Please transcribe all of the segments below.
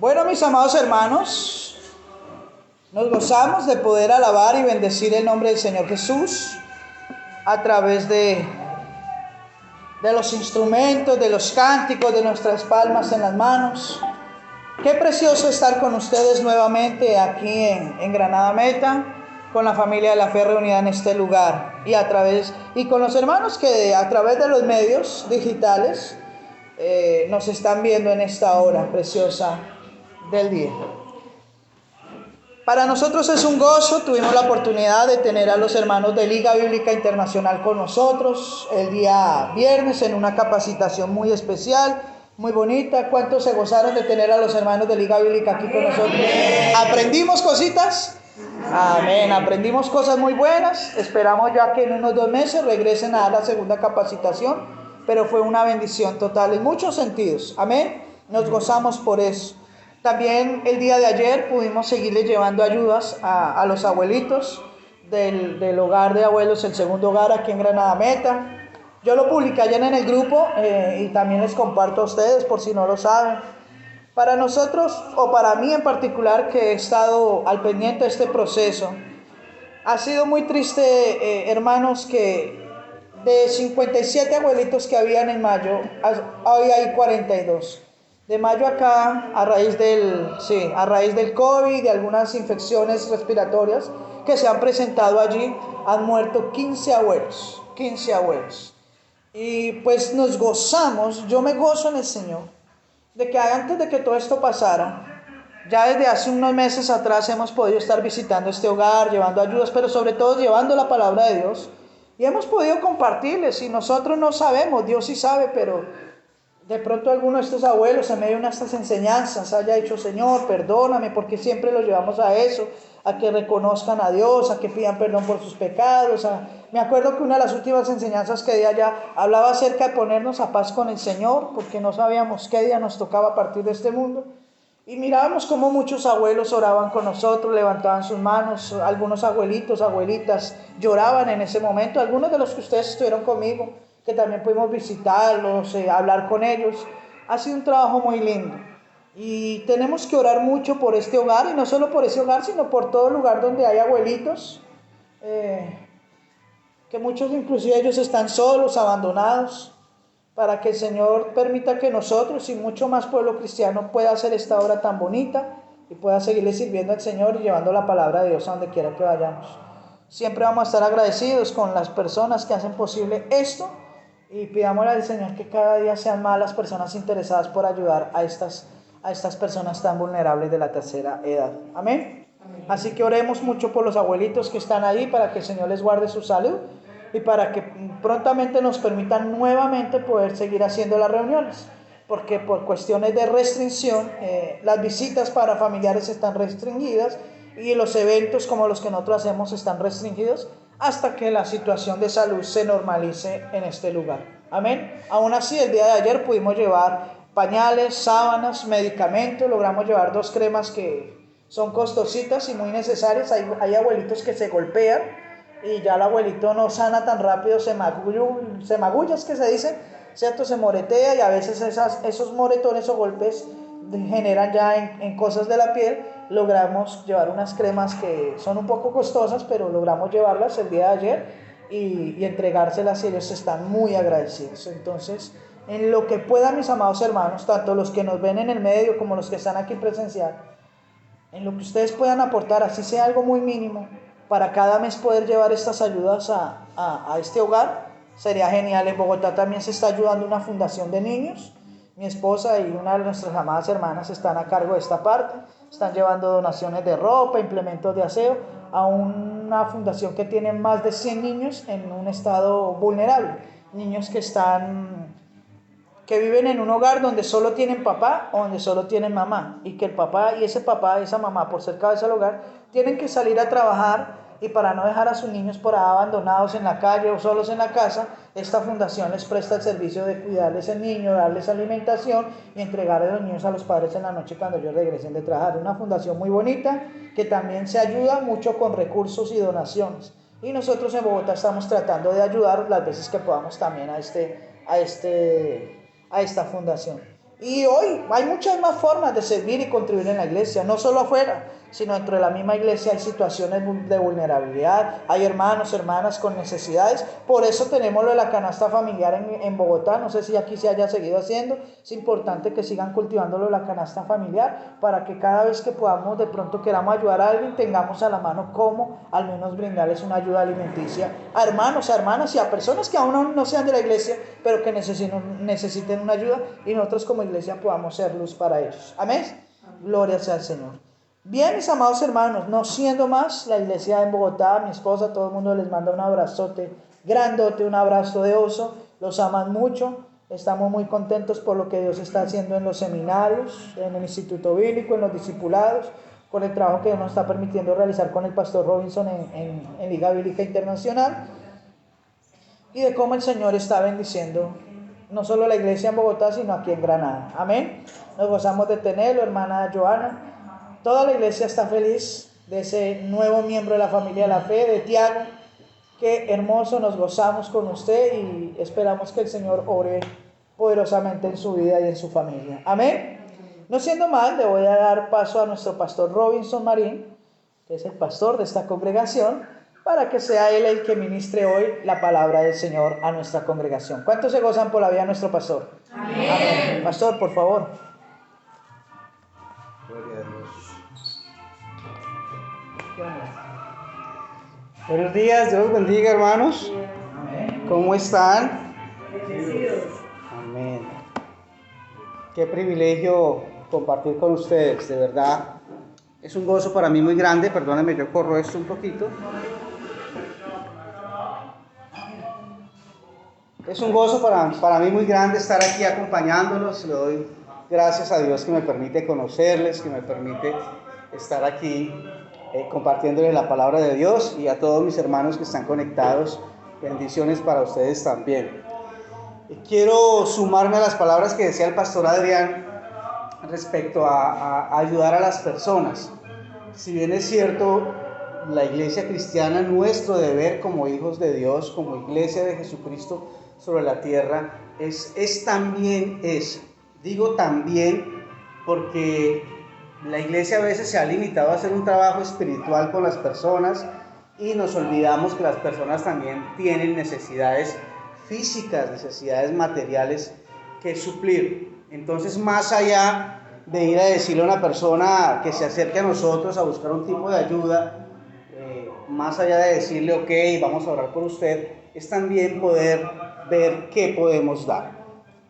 Bueno, mis amados hermanos, nos gozamos de poder alabar y bendecir el nombre del Señor Jesús a través de los instrumentos, de los cánticos, de nuestras palmas en las manos. Qué precioso estar con ustedes nuevamente aquí en Granada Meta, con la familia de la fe reunida en este lugar y con los hermanos que a través de los medios digitales nos están viendo en esta hora preciosa del día. Para nosotros es un gozo. Tuvimos la oportunidad de tener a los hermanos de Liga Bíblica Internacional con nosotros el día viernes en una capacitación muy especial, muy bonita. ¿Cuántos se gozaron de tener a los hermanos de Liga Bíblica aquí con nosotros? ¿Aprendimos cositas? Amén, aprendimos cosas muy buenas. Esperamos ya que en unos 2 meses regresen a dar la segunda capacitación, pero fue una bendición total en muchos sentidos. Amén, nos gozamos por eso. También el día de ayer pudimos seguirle llevando ayudas a los abuelitos del hogar de abuelos, el segundo hogar aquí en Granada Meta. Yo lo publiqué ayer en el grupo y también les comparto a ustedes por si no lo saben. Para nosotros, o para mí en particular, que he estado al pendiente de este proceso, ha sido muy triste, hermanos, que de 57 abuelitos que habían en mayo, hoy hay 42. De mayo acá, a raíz del COVID, de algunas infecciones respiratorias que se han presentado allí, han muerto 15 abuelos. Y pues nos gozamos, yo me gozo en el Señor, de que antes de que todo esto pasara, ya desde hace unos meses atrás hemos podido estar visitando este hogar, llevando ayudas, pero sobre todo llevando la palabra de Dios. Y hemos podido compartirles, y nosotros no sabemos, Dios sí sabe, pero de pronto alguno de estos abuelos en medio de estas enseñanzas haya dicho: Señor, perdóname, porque siempre los llevamos a eso, a que reconozcan a Dios, a que pidan perdón por sus pecados. Me acuerdo que una de las últimas enseñanzas que di allá hablaba acerca de ponernos a paz con el Señor, porque no sabíamos qué día nos tocaba partir de este mundo. Y mirábamos cómo muchos abuelos oraban con nosotros, levantaban sus manos, algunos abuelitos, abuelitas lloraban en ese momento, algunos de los que ustedes estuvieron conmigo, que también pudimos visitarlos, hablar con ellos. Ha sido un trabajo muy lindo y tenemos que orar mucho por este hogar, y no solo por ese hogar, sino por todo lugar donde hay abuelitos, que muchos inclusive ellos están solos, abandonados, para que el Señor permita que nosotros y mucho más pueblo cristiano pueda hacer esta obra tan bonita y pueda seguirle sirviendo al Señor y llevando la palabra de Dios a donde quiera que vayamos. Siempre vamos a estar agradecidos con las personas que hacen posible esto, y pidámosle al Señor que cada día sean más las personas interesadas por ayudar a estas personas tan vulnerables de la tercera edad. Amén. Así que oremos mucho por los abuelitos que están ahí, para que el Señor les guarde su salud y para que prontamente nos permitan nuevamente poder seguir haciendo las reuniones, porque por cuestiones de restricción las visitas para familiares están restringidas y los eventos como los que nosotros hacemos están restringidos hasta que la situación de salud se normalice en este lugar. Amén. Aún así, el día de ayer pudimos llevar pañales, sábanas, medicamentos. Logramos llevar 2 cremas que son costositas y muy necesarias. Hay abuelitos que se golpean y ya el abuelito no sana tan rápido, se magullas que se dice, ¿cierto? Se moretea, y a veces esos moretones o golpes generan ya en cosas de la piel. Logramos llevar unas cremas que son un poco costosas, pero logramos llevarlas el día de ayer y entregárselas, y ellos están muy agradecidos. Entonces, en lo que puedan, mis amados hermanos, tanto los que nos ven en el medio como los que están aquí presencial, en lo que ustedes puedan aportar, así sea algo muy mínimo, para cada mes poder llevar estas ayudas a este hogar, sería genial. En Bogotá también se está ayudando una fundación de niños. Mi esposa y una de nuestras amadas hermanas están a cargo de esta parte. Están llevando donaciones de ropa, implementos de aseo a una fundación que tiene más de 100 niños en un estado vulnerable. Niños que viven en un hogar donde solo tienen papá o donde solo tienen mamá, y que el papá y esa mamá, por ser cabeza del hogar, tienen que salir a trabajar, y para no dejar a sus niños por ahí abandonados en la calle o solos en la casa, esta fundación les presta el servicio de cuidarles el niño, darles alimentación y entregarles los niños a los padres en la noche cuando ellos regresen de trabajar. Una fundación muy bonita que también se ayuda mucho con recursos y donaciones, y nosotros en Bogotá estamos tratando de ayudar las veces que podamos también a esta fundación. Y hoy hay muchas más formas de servir y contribuir en la iglesia, no solo afuera, sino dentro de la misma iglesia hay situaciones de vulnerabilidad, hay hermanos, hermanas con necesidades. Por eso tenemos lo de la canasta familiar en Bogotá. No sé si aquí se haya seguido haciendo. Es importante que sigan cultivando lo de la canasta familiar para que cada vez que podamos, de pronto queramos ayudar a alguien, tengamos a la mano cómo al menos brindarles una ayuda alimenticia a hermanos, a hermanas y a personas que aún no sean de la iglesia, pero que necesiten una ayuda, y nosotros como iglesia podamos ser luz para ellos. Amén. Gloria sea al Señor. Bien, mis amados hermanos, no siendo más, la iglesia en Bogotá, mi esposa, todo el mundo les manda un abrazote grandote, un abrazo de oso, los aman mucho, estamos muy contentos por lo que Dios está haciendo en los seminarios, en el Instituto Bíblico, en los discipulados, con el trabajo que Dios nos está permitiendo realizar con el pastor Robinson en Liga Bíblica Internacional, y de cómo el Señor está bendiciendo no solo la iglesia en Bogotá, sino aquí en Granada. Amén. Nos gozamos de tenerlo, hermana Joana. Toda la iglesia está feliz de ese nuevo miembro de la familia de la fe, de Tiago. Qué hermoso, nos gozamos con usted y esperamos que el Señor ore poderosamente en su vida y en su familia. Amén. No siendo más, le voy a dar paso a nuestro pastor Robinson Marín, que es el pastor de esta congregación, para que sea él el que ministre hoy la palabra del Señor a nuestra congregación. ¿Cuántos se gozan por la vida de nuestro pastor? Amén. Amén. Pastor, por favor. Gloria a Dios. Buenos días, Dios los bendiga, hermanos. Amén. ¿Cómo están? Amén. Qué privilegio compartir con ustedes, de verdad. Es un gozo para mí muy grande. Perdónenme, yo corro esto un poquito. Es un gozo para mí muy grande estar aquí acompañándolos. Le doy gracias a Dios que me permite conocerles, que me permite estar aquí compartiéndoles la palabra de Dios, y a todos mis hermanos que están conectados, bendiciones para ustedes también. Quiero sumarme a las palabras que decía el pastor Adrián respecto a ayudar a las personas. Si bien es cierto, la iglesia cristiana, nuestro deber como hijos de Dios, como iglesia de Jesucristo sobre la tierra, digo también porque la iglesia a veces se ha limitado a hacer un trabajo espiritual con las personas y nos olvidamos que las personas también tienen necesidades físicas, necesidades materiales que suplir. Entonces, más allá de ir a decirle a una persona que se acerque a nosotros a buscar un tipo de ayuda, más allá de decirle, ok, vamos a orar por usted, es también poder ver qué podemos dar.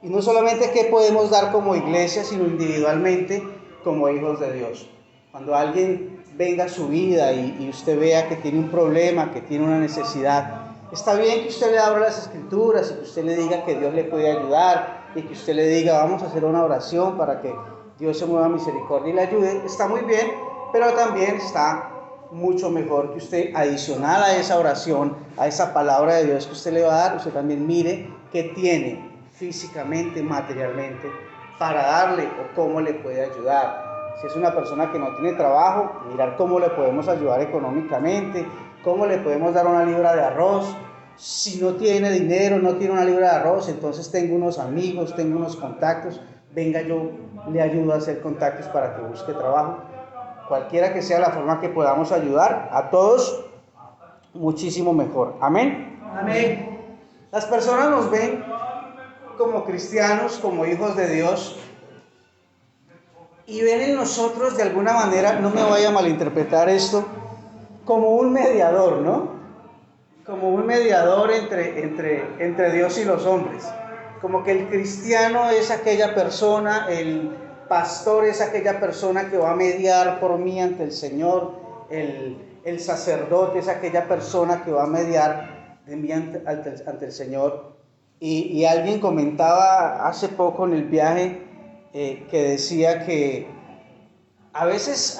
Y no solamente qué podemos dar como iglesia, sino individualmente como hijos de Dios. Cuando alguien venga a su vida y usted vea que tiene un problema, que tiene una necesidad, está bien que usted le abra las escrituras y que usted le diga que Dios le puede ayudar y que usted le diga, vamos a hacer una oración para que Dios se mueva a misericordia y le ayude. Está muy bien, pero también está mucho mejor que usted, adicional a esa oración, a esa palabra de Dios que usted le va a dar, usted también mire qué tiene físicamente, materialmente, para darle o cómo le puede ayudar. Si es una persona que no tiene trabajo, mirar cómo le podemos ayudar económicamente, cómo le podemos dar una libra de arroz. Si no tiene dinero, no tiene una libra de arroz, entonces tengo unos amigos, tengo unos contactos, venga, yo le ayudo a hacer contactos para que busque trabajo. Cualquiera que sea la forma que podamos ayudar a todos, muchísimo mejor. Amén. Amén. Las personas nos ven como cristianos, como hijos de Dios, y ven en nosotros de alguna manera, no me vaya a malinterpretar esto, como un mediador, ¿no? Como un mediador entre Dios y los hombres. Como que el cristiano es aquella persona, el pastor es aquella persona que va a mediar por mí ante el Señor, el sacerdote es aquella persona que va a mediar de mí ante el Señor. Y alguien comentaba hace poco en el viaje que decía que a veces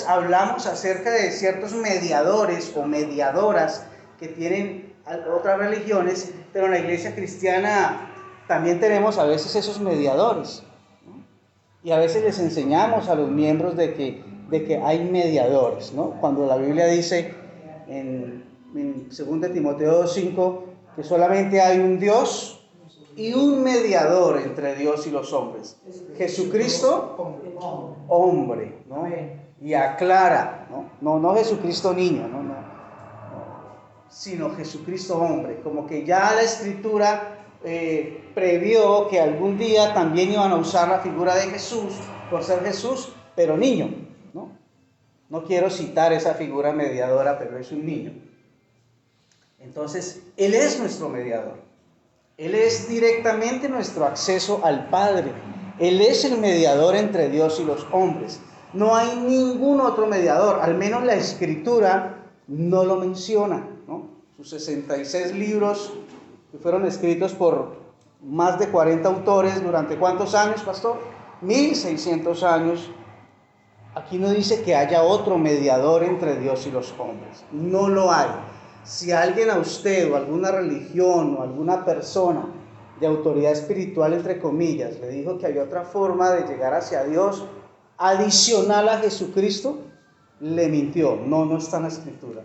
hablamos acerca de ciertos mediadores o mediadoras que tienen otras religiones, pero en la iglesia cristiana también tenemos a veces esos mediadores, ¿no? Y a veces les enseñamos a los miembros de que hay mediadores, ¿no? Cuando la Biblia dice en 2 Timoteo 2:5 que solamente hay un Dios y un mediador entre Dios y los hombres, Jesucristo hombre, ¿no? Y aclara, no Jesucristo niño, no, sino Jesucristo hombre, como que ya la Escritura previó que algún día también iban a usar la figura de Jesús por ser Jesús, pero niño, ¿no? No quiero citar esa figura mediadora, pero es un niño. Entonces, Él es nuestro mediador. Él es directamente nuestro acceso al Padre. Él es el mediador entre Dios y los hombres. No hay ningún otro mediador, al menos la Escritura no lo menciona, ¿no? Sus 66 libros que fueron escritos por más de 40 autores durante ¿cuántos años, pastor? 1600 años. Aquí no dice que haya otro mediador entre Dios y los hombres. No lo hay. Si alguien a usted o alguna religión o alguna persona de autoridad espiritual, entre comillas, le dijo que había otra forma de llegar hacia Dios adicional a Jesucristo, le mintió. No está en la Escritura.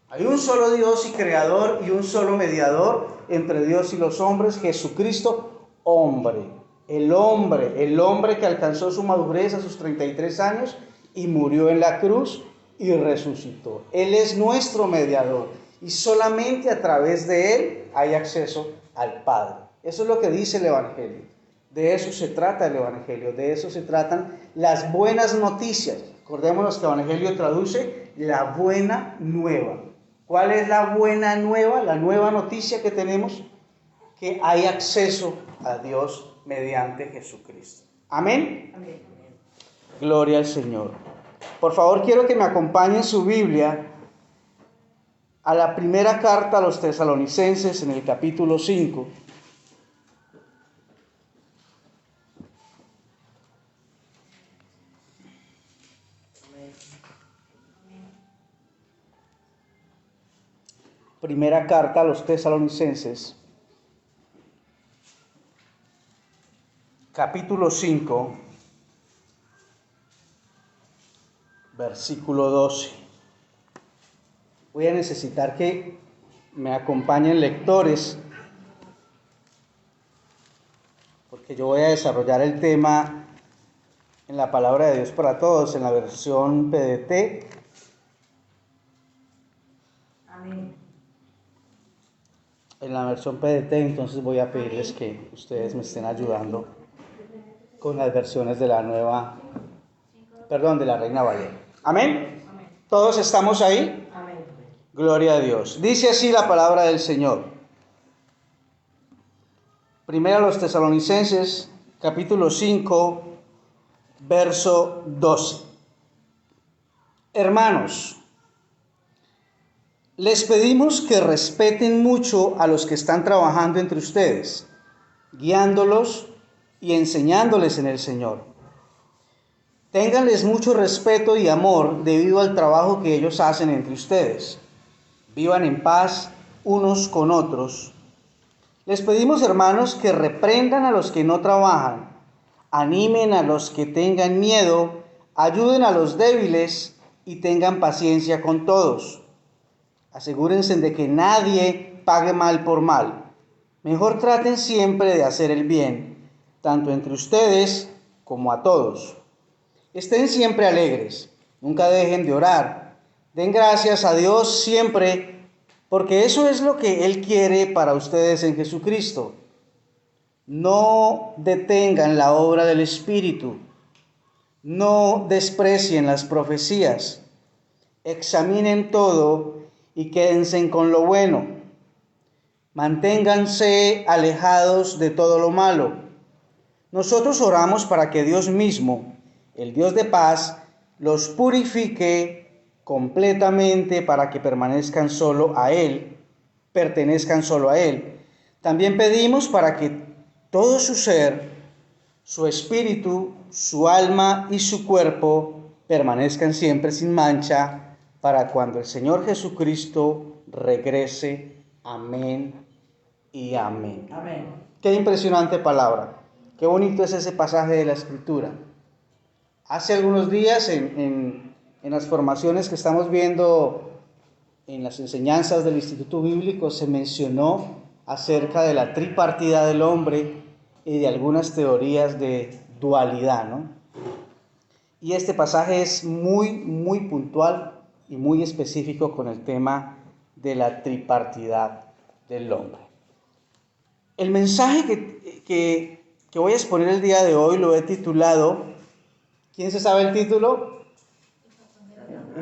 Hay un solo Dios y creador y un solo mediador entre Dios y los hombres, Jesucristo hombre. El hombre que alcanzó su madurez a sus 33 años y murió en la cruz y resucitó. Él es nuestro mediador y solamente a través de Él hay acceso al Padre. Eso es lo que dice el Evangelio. De eso se trata el Evangelio, de eso se tratan las buenas noticias. Acordémonos que el Evangelio traduce la buena nueva. ¿Cuál es la buena nueva? La nueva noticia que tenemos, que hay acceso a Dios mediante Jesucristo. ¿Amén? Amén. Gloria al Señor. Por favor, quiero que me acompañen su Biblia a la primera carta a los Tesalonicenses en el capítulo 5. Primera carta a los Tesalonicenses, capítulo 5, versículo 12. Voy a necesitar que me acompañen lectores, porque yo voy a desarrollar el tema en la Palabra de Dios para Todos, en la versión PDT. Amén. En la versión PDT, entonces voy a pedirles que ustedes me estén ayudando con las versiones de la de la Reina Valera. ¿Amén? ¿Todos estamos ahí? Amén. Gloria a Dios. Dice así la palabra del Señor. Primero a los Tesalonicenses, capítulo 5, verso 12. Hermanos, les pedimos que respeten mucho a los que están trabajando entre ustedes, guiándolos y enseñándoles en el Señor. Ténganles mucho respeto y amor debido al trabajo que ellos hacen entre ustedes. Vivan en paz unos con otros. Les pedimos, hermanos, que reprendan a los que no trabajan, animen a los que tengan miedo, ayuden a los débiles y tengan paciencia con todos. Asegúrense de que nadie pague mal por mal. Mejor traten siempre de hacer el bien, tanto entre ustedes como a todos. Estén siempre alegres, nunca dejen de orar. Den gracias a Dios siempre, porque eso es lo que Él quiere para ustedes en Jesucristo. No detengan la obra del Espíritu. No desprecien las profecías. Examinen todo y quédense con lo bueno. Manténganse alejados de todo lo malo. Nosotros oramos para que Dios mismo, el Dios de paz, los purifique completamente para que pertenezcan solo a Él. También pedimos para que todo su ser, su espíritu, su alma y su cuerpo permanezcan siempre sin mancha para cuando el Señor Jesucristo regrese. Amén y amén. Amén. Qué impresionante palabra. Qué bonito es ese pasaje de la Escritura. Hace algunos días en las formaciones que estamos viendo en las enseñanzas del Instituto Bíblico se mencionó acerca de la tripartidad del hombre y de algunas teorías de dualidad, ¿no? Y este pasaje es muy puntual y muy específico con el tema de la tripartidad del hombre. El mensaje que voy a exponer el día de hoy lo he titulado, ¿quién se sabe el título?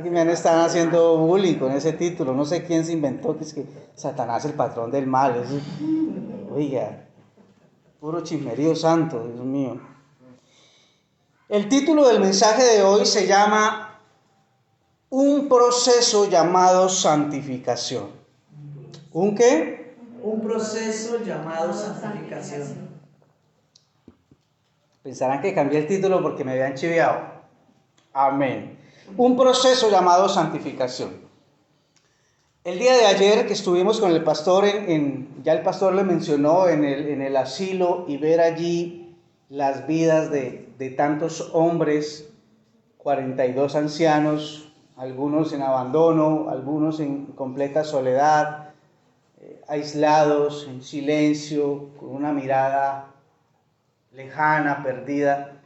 Me están haciendo bullying con ese título, no sé quién se inventó, que es que Satanás el patrón del mal. Eso, oiga, puro chismerío santo, Dios mío. El título del mensaje de hoy se llama Un proceso llamado santificación. ¿Un qué? Un proceso llamado santificación. Pensarán que cambié el título porque me habían chiviado. Amén. Un proceso llamado santificación. El día de ayer que estuvimos con el pastor, ya el pastor le mencionó en el asilo, y ver allí las vidas de tantos hombres, 42 ancianos, algunos en abandono, algunos en completa soledad, aislados, en silencio, con una mirada lejana, perdida.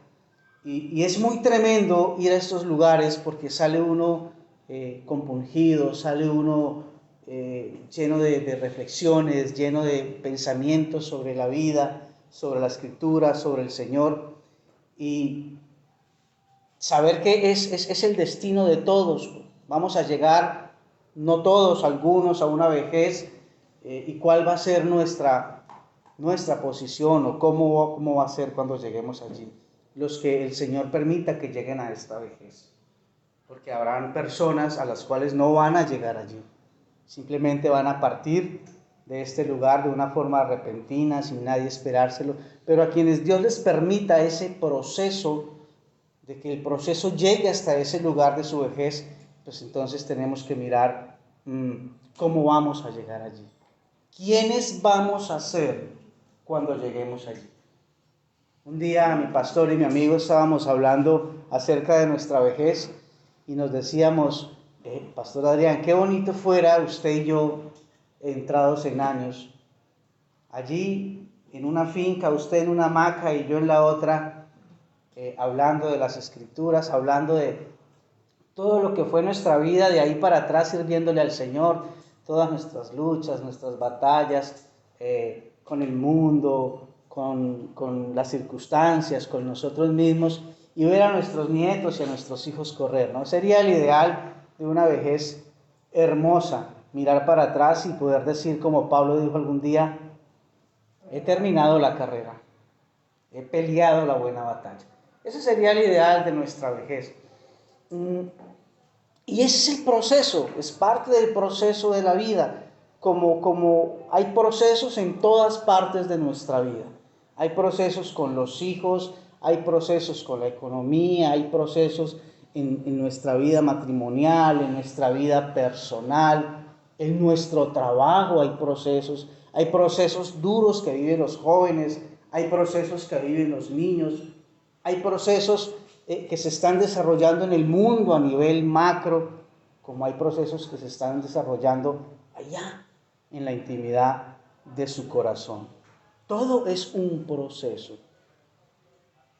Y es muy tremendo ir a estos lugares porque sale uno compungido, sale uno lleno de reflexiones, lleno de pensamientos sobre la vida, sobre la Escritura, sobre el Señor, y saber que es el destino de todos. Vamos a llegar, no todos, algunos, a una vejez, y cuál va a ser nuestra posición, o cómo va a ser cuando lleguemos allí. Los que el Señor permita que lleguen a esta vejez, porque habrán personas a las cuales no van a llegar allí, simplemente van a partir de este lugar de una forma repentina, sin nadie esperárselo, pero a quienes Dios les permita ese proceso, de que el proceso llegue hasta ese lugar de su vejez, pues entonces tenemos que mirar cómo vamos a llegar allí, quiénes vamos a ser cuando lleguemos allí. Un día mi pastor y mi amigo estábamos hablando acerca de nuestra vejez y nos decíamos, Pastor Adrián, qué bonito fuera usted y yo, entrados en años, allí en una finca, usted en una hamaca y yo en la otra, hablando de las Escrituras, hablando de todo lo que fue nuestra vida de ahí para atrás, sirviéndole al Señor, todas nuestras luchas, nuestras batallas con el mundo, con las circunstancias, con nosotros mismos, y ver a nuestros nietos y a nuestros hijos correr, ¿no? Sería el ideal de una vejez hermosa, mirar para atrás y poder decir, como Pablo dijo algún día, he terminado la carrera, he peleado la buena batalla. Ese sería el ideal de nuestra vejez. Y ese es el proceso, es parte del proceso de la vida, como hay procesos en todas partes de nuestra vida. Hay procesos con los hijos, hay procesos con la economía, hay procesos en nuestra vida matrimonial, en nuestra vida personal, en nuestro trabajo hay procesos duros que viven los jóvenes, hay procesos que viven los niños, hay procesos que se están desarrollando en el mundo a nivel macro, como hay procesos que se están desarrollando allá en la intimidad de su corazón. Todo es un proceso.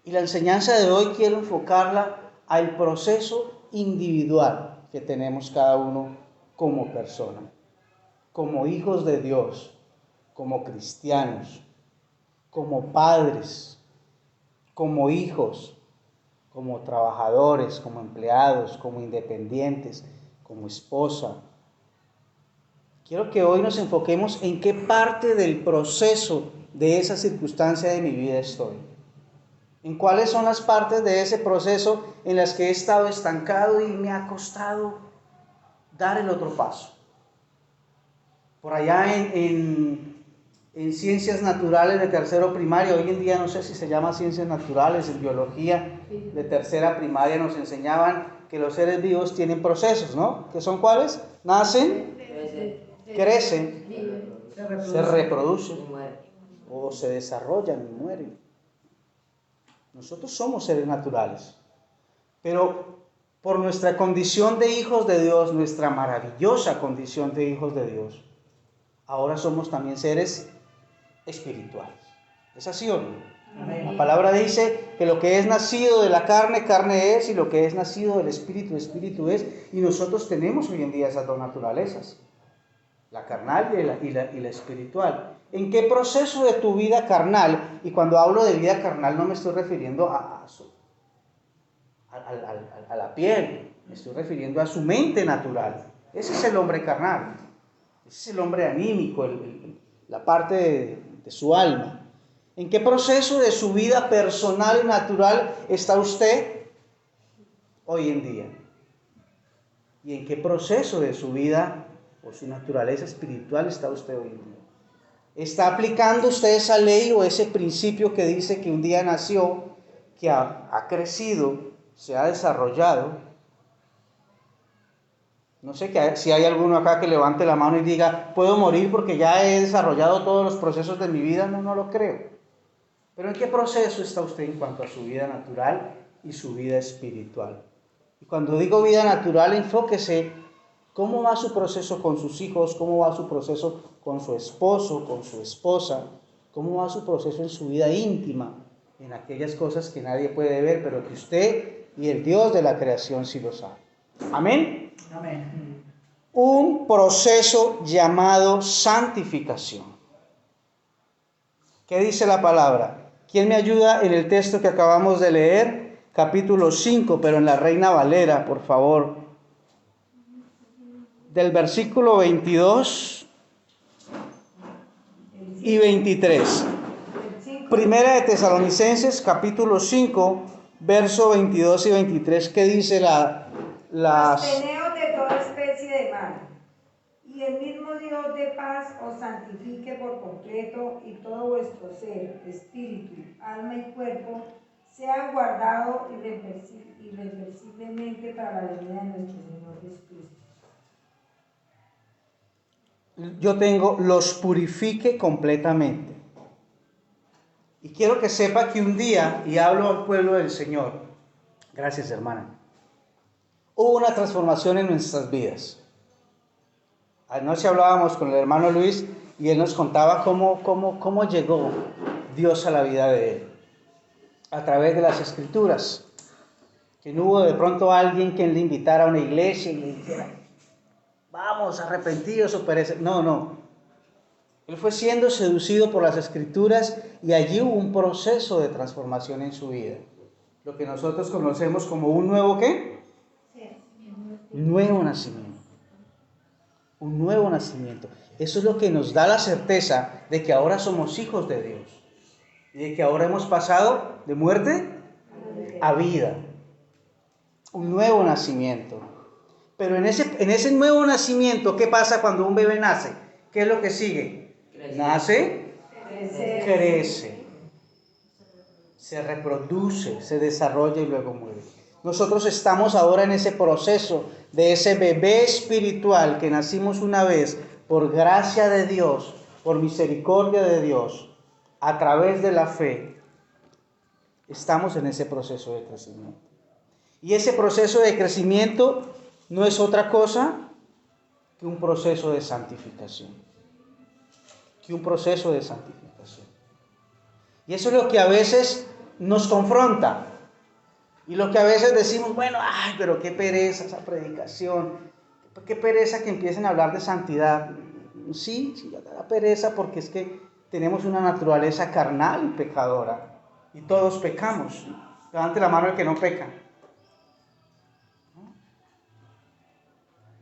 Y la enseñanza de hoy quiero enfocarla al proceso individual que tenemos cada uno como persona, como hijos de Dios, como cristianos, como padres, como hijos, como trabajadores, como empleados, como independientes, como esposa. Quiero que hoy nos enfoquemos en qué parte del proceso de esa circunstancia de mi vida estoy. En cuáles son las partes de ese proceso en las que he estado estancado y me ha costado dar el otro paso. Por allá en ciencias naturales de tercero primaria, hoy en día no sé si se llama ciencias naturales, en biología de tercera primaria nos enseñaban que los seres vivos tienen procesos, ¿no? ¿Qué son cuáles? Nacen, crecen, se reproducen o se desarrollan y mueren. Nosotros somos seres naturales, pero por nuestra condición de hijos de Dios, nuestra maravillosa condición de hijos de Dios, ahora somos también seres espirituales. ¿Es así o no? La palabra dice que lo que es nacido de la carne, carne es, y lo que es nacido del espíritu, espíritu es. Y nosotros tenemos hoy en día esas dos naturalezas, la carnal y la espiritual. ¿En qué proceso de tu vida carnal? Y cuando hablo de vida carnal no me estoy refiriendo a la piel, me estoy refiriendo a su mente natural. Ese es el hombre carnal, ese es el hombre anímico, la parte de su alma. ¿En qué proceso de su vida personal y natural está usted hoy en día? ¿Y en qué proceso de su vida o su naturaleza espiritual está usted hoy en día? ¿Está aplicando usted esa ley o ese principio que dice que un día nació, que ha crecido, se ha desarrollado? No sé si hay alguno acá que levante la mano y diga, ¿puedo morir porque ya he desarrollado todos los procesos de mi vida? No lo creo. Pero ¿en qué proceso está usted en cuanto a su vida natural y su vida espiritual? Y cuando digo vida natural, enfóquese cómo va su proceso con sus hijos, cómo va su proceso con su esposo, con su esposa, cómo va su proceso en su vida íntima, en aquellas cosas que nadie puede ver, pero que usted y el Dios de la creación sí lo sabe. Amén. Amén. Un proceso llamado santificación. ¿Qué dice la palabra? ¿Quién me ayuda en el texto que acabamos de leer? Capítulo 5, pero en la Reina Valera, por favor. Del versículo 22 y 23. Primera de Tesalonicenses, capítulo 5, verso 22 y 23. ¿Qué dice Absteneos de toda especie de mal, y el mismo Dios de paz os santifique por completo, y todo vuestro ser, espíritu, alma y cuerpo sea guardado irreversiblemente para la venida de nuestro Señor Jesucristo. Yo tengo, los purifique completamente. Y quiero que sepa que un día, y hablo al pueblo del Señor, gracias hermana, hubo una transformación en nuestras vidas. Anoche hablábamos con el hermano Luis y él nos contaba cómo llegó Dios a la vida de él, a través de las Escrituras. Que no hubo de pronto alguien que le invitara a una iglesia y le dijera, vamos, arrepentidos o perecer. No. Él fue siendo seducido por las Escrituras y allí hubo un proceso de transformación en su vida. Lo que nosotros conocemos como un nuevo ¿qué? Nuevo nacimiento. Un nuevo nacimiento. Eso es lo que nos da la certeza de que ahora somos hijos de Dios. Y de que ahora hemos pasado de muerte a vida. Un nuevo nacimiento. Pero en ese nuevo nacimiento, ¿qué pasa cuando un bebé nace? ¿Qué es lo que sigue? Nace, crece, se reproduce, se desarrolla y luego muere. Nosotros estamos ahora en ese proceso de ese bebé espiritual que nacimos una vez por gracia de Dios, por misericordia de Dios, a través de la fe. Estamos en ese proceso de crecimiento. Y ese proceso de crecimiento no es otra cosa que un proceso de santificación. Y eso es lo que a veces nos confronta. Y lo que a veces decimos, bueno, pero qué pereza esa predicación. Qué pereza que empiecen a hablar de santidad. Sí, da pereza porque es que tenemos una naturaleza carnal y pecadora. Y todos pecamos. Levante la mano el que no peca.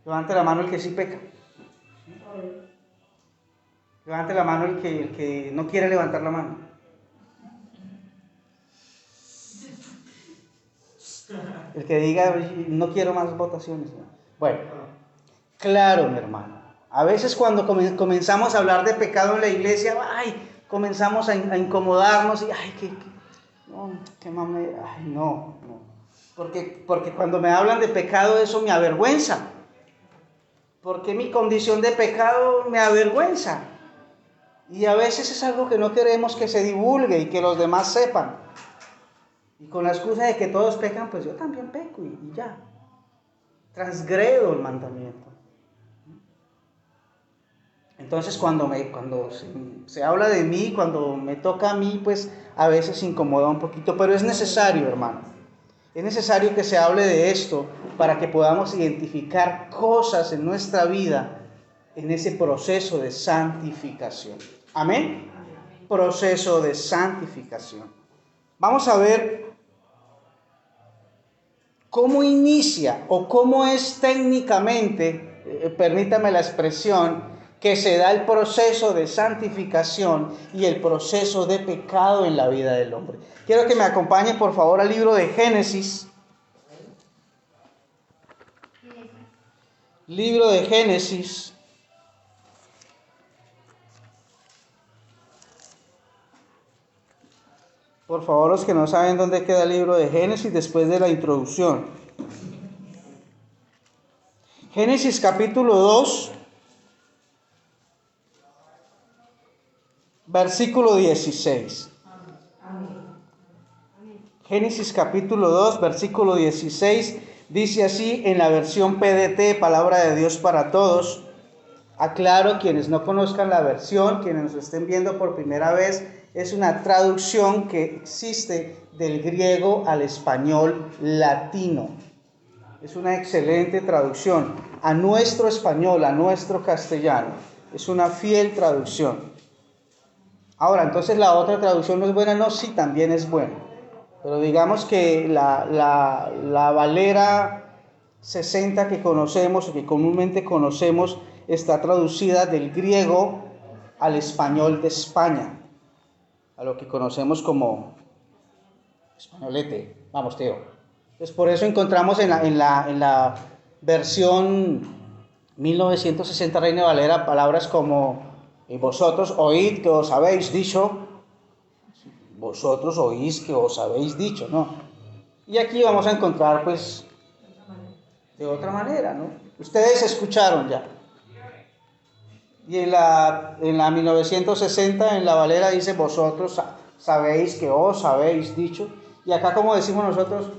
Levante la mano el que sí peca. Levante la mano el que no quiere levantar la mano. El que diga, no quiero más votaciones. Bueno, claro, mi hermano. A veces cuando comenzamos a hablar de pecado en la iglesia, comenzamos a incomodarnos y, no. Porque cuando me hablan de pecado, eso me avergüenza. Porque mi condición de pecado me avergüenza. Y a veces es algo que no queremos que se divulgue y que los demás sepan. Y con la excusa de que todos pecan, pues yo también peco y ya. Transgredo el mandamiento. Entonces cuando se habla de mí, cuando me toca a mí, pues a veces incomoda un poquito, pero es necesario, hermano. Es necesario que se hable de esto para que podamos identificar cosas en nuestra vida en ese proceso de santificación. Amén. Proceso de santificación. Vamos a ver cómo inicia o cómo es técnicamente, permítame la expresión, que se da el proceso de santificación y el proceso de pecado en la vida del hombre. Quiero que me acompañe por favor al libro de Génesis. Libro de Génesis. Por favor, los que no saben dónde queda el libro de Génesis después de la introducción. Génesis capítulo 2, versículo 16. Génesis capítulo 2, versículo 16, dice así en la versión PDT, Palabra de Dios para Todos. Aclaro, quienes no conozcan la versión, quienes nos estén viendo por primera vez, es una traducción que existe del griego al español latino. Es una excelente traducción a nuestro español, a nuestro castellano. Es una fiel traducción. Ahora, entonces la otra traducción no es buena, no, sí, también es buena. Pero digamos que la Valera 60 que conocemos, o que comúnmente conocemos, está traducida del griego al español de España, a lo que conocemos como españolete. Vamos, Teo. Entonces, por eso encontramos en la versión 1960 Reina Valera palabras como y vosotros oíd que os habéis dicho. Vosotros oís que os habéis dicho, ¿no? Y aquí vamos a encontrar, pues, de otra manera, ¿no? Ustedes escucharon ya. Y en la 1960, en la Valera dice, vosotros sabéis que os habéis dicho. Y acá, como decimos nosotros,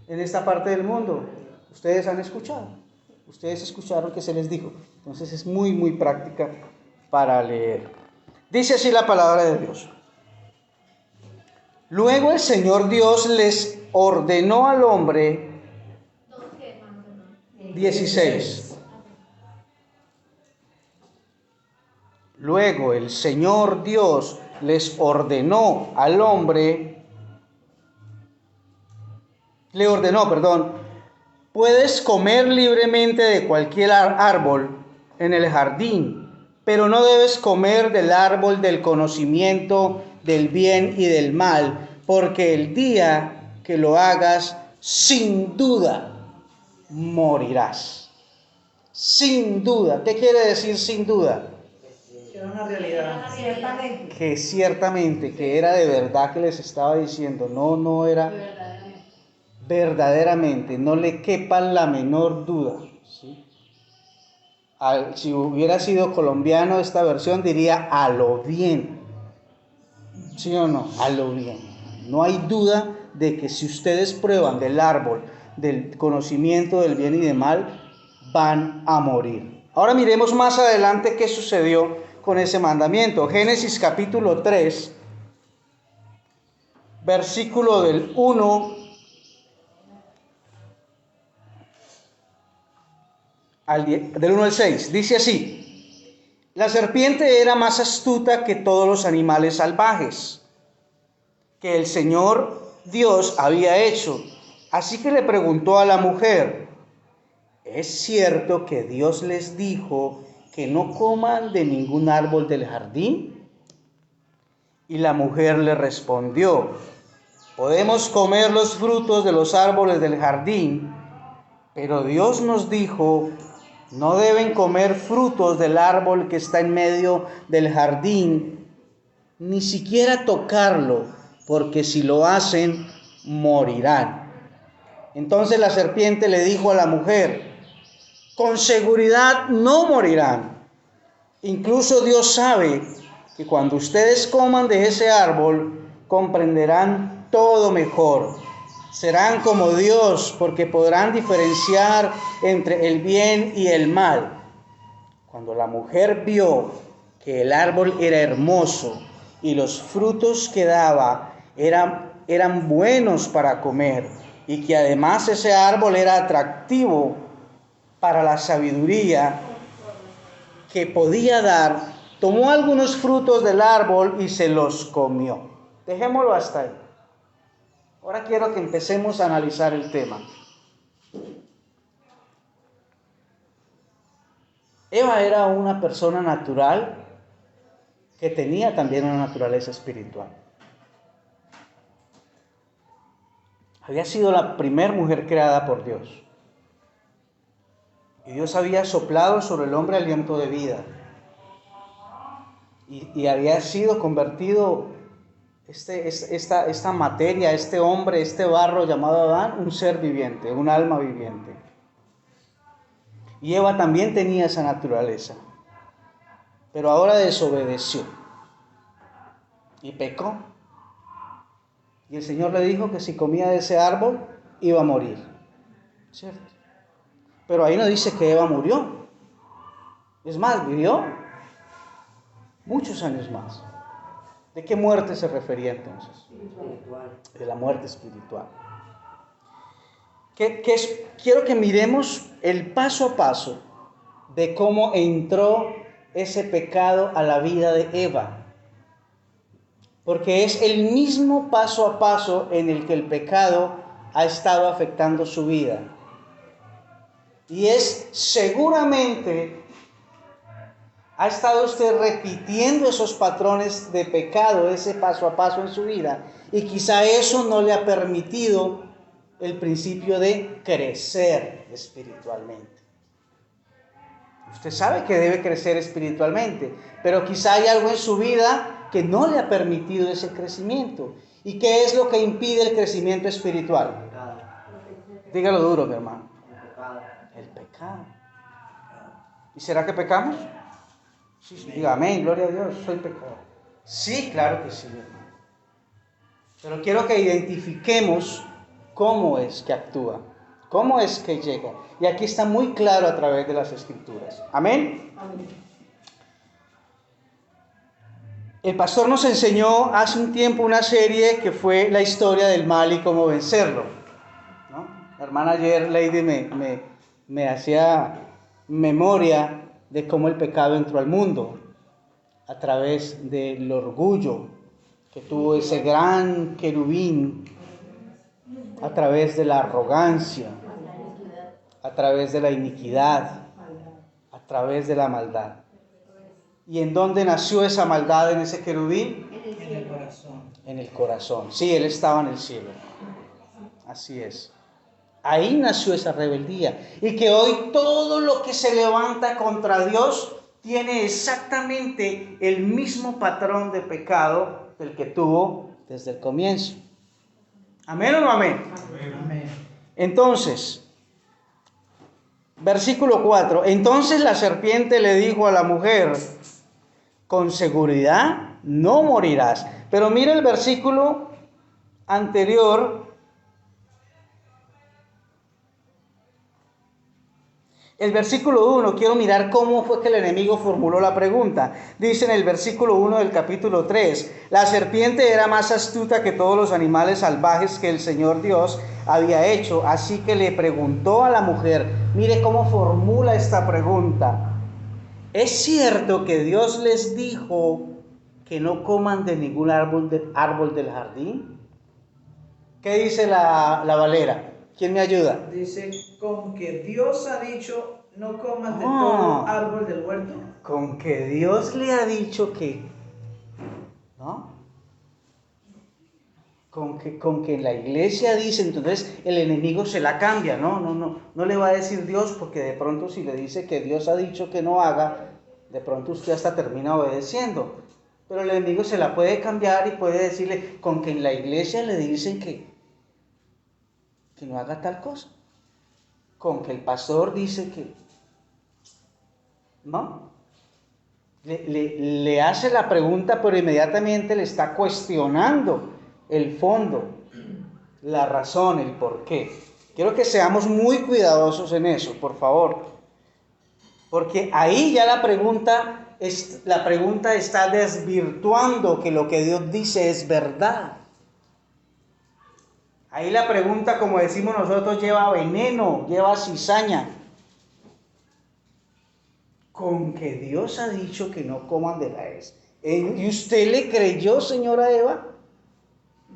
en esta parte del mundo, ustedes han escuchado. Ustedes escucharon que se les dijo. Entonces es muy, muy práctica para leer. Dice así la palabra de Dios. Luego el Señor Dios les ordenó al hombre, 16. Luego el Señor Dios les ordenó al hombre, puedes comer libremente de cualquier árbol en el jardín, pero no debes comer del árbol del conocimiento del bien y del mal, porque el día que lo hagas, sin duda morirás. Sin duda. ¿Qué quiere decir sin duda? Era una realidad. Ciertamente. Que ciertamente, que era de verdad que les estaba diciendo, no era verdaderamente, no le quepa la menor duda. ¿Sí? Si hubiera sido colombiano esta versión diría a lo bien. ¿Sí o no? A lo bien. No hay duda de que si ustedes prueban del árbol del conocimiento del bien y del mal, van a morir. Ahora miremos más adelante qué sucedió con ese mandamiento. Génesis capítulo 3, versículo del 1 al 6. Dice así. La serpiente era más astuta que todos los animales salvajes que el Señor Dios había hecho. Así que le preguntó a la mujer, ¿es cierto que Dios les dijo que no coman de ningún árbol del jardín? Y la mujer le respondió, podemos comer los frutos de los árboles del jardín, pero Dios nos dijo, no deben comer frutos del árbol que está en medio del jardín, ni siquiera tocarlo, porque si lo hacen, morirán. Entonces la serpiente le dijo a la mujer, con seguridad no morirán. Incluso Dios sabe que cuando ustedes coman de ese árbol, comprenderán todo mejor. Serán como Dios, porque podrán diferenciar entre el bien y el mal. Cuando la mujer vio que el árbol era hermoso y los frutos que daba eran buenos para comer, y que además ese árbol era atractivo para la sabiduría que podía dar, tomó algunos frutos del árbol y se los comió. Dejémoslo hasta ahí. Ahora quiero que empecemos a analizar el tema. Eva era una persona natural que tenía también una naturaleza espiritual. Había sido la primera mujer creada por Dios. Y Dios había soplado sobre el hombre aliento de vida. Y había sido convertido esta materia, este hombre, este barro llamado Adán, un ser viviente, un alma viviente. Y Eva también tenía esa naturaleza. Pero ahora desobedeció. Y pecó. Y el Señor le dijo que si comía de ese árbol, iba a morir. ¿Cierto? Pero ahí no dice que Eva murió. Es más, vivió muchos años más. ¿De qué muerte se refería entonces? De la muerte espiritual. Quiero que miremos el paso a paso de cómo entró ese pecado a la vida de Eva. Porque es el mismo paso a paso en el que el pecado ha estado afectando su vida. Y es seguramente, ha estado usted repitiendo esos patrones de pecado, ese paso a paso en su vida. Y quizá eso no le ha permitido el principio de crecer espiritualmente. Usted sabe que debe crecer espiritualmente, pero quizá hay algo en su vida que no le ha permitido ese crecimiento. ¿Y qué es lo que impide el crecimiento espiritual? Dígalo duro, mi hermano. El pecado. ¿Y será que pecamos? Sí, diga amén, gloria a Dios, soy pecador. Sí, claro que sí, hermano. Pero quiero que identifiquemos cómo es que actúa, cómo es que llega. Y aquí está muy claro a través de las Escrituras. Amén. Amén. El pastor nos enseñó hace un tiempo una serie que fue la historia del mal y cómo vencerlo, ¿no? La hermana ayer, Lady, me hacía memoria de cómo el pecado entró al mundo a través del orgullo que tuvo ese gran querubín, a través de la arrogancia, a través de la iniquidad, a través de la maldad. ¿Y en dónde nació esa maldad en ese querubín? En el corazón. En el corazón. Sí, él estaba en el cielo. Así es. Ahí nació esa rebeldía. Y que hoy todo lo que se levanta contra Dios tiene exactamente el mismo patrón de pecado del que tuvo desde el comienzo. ¿Amén o no amén? Amén. Entonces, versículo 4. Entonces la serpiente le dijo a la mujer: con seguridad no morirás. Pero mira el versículo anterior. El versículo 1, quiero mirar cómo fue que el enemigo formuló la pregunta. Dice en el versículo 1 del capítulo 3, la serpiente era más astuta que todos los animales salvajes que el Señor Dios había hecho, así que le preguntó a la mujer, mire cómo formula esta pregunta. ¿Es cierto que Dios les dijo que no coman de ningún árbol del jardín? ¿Qué dice la Valera? ¿Quién me ayuda? Dice, con que Dios ha dicho, no comas de todo árbol del huerto. Con que Dios le ha dicho que, ¿no? Con que la iglesia dice, entonces el enemigo se la cambia, no le va a decir Dios, porque de pronto si le dice que Dios ha dicho que no haga, de pronto usted hasta termina obedeciendo. Pero el enemigo se la puede cambiar y puede decirle, con que en la iglesia le dicen que no haga tal cosa, con que el pastor dice que, ¿no? Le hace la pregunta, pero inmediatamente le está cuestionando el fondo, la razón, el por qué. Quiero que seamos muy cuidadosos en eso, por favor. Porque ahí ya la pregunta está desvirtuando que lo que Dios dice es verdad. Ahí la pregunta, como decimos nosotros, lleva veneno, lleva cizaña. Con que Dios ha dicho que no coman de la hez. ¿Y usted le creyó, señora Eva?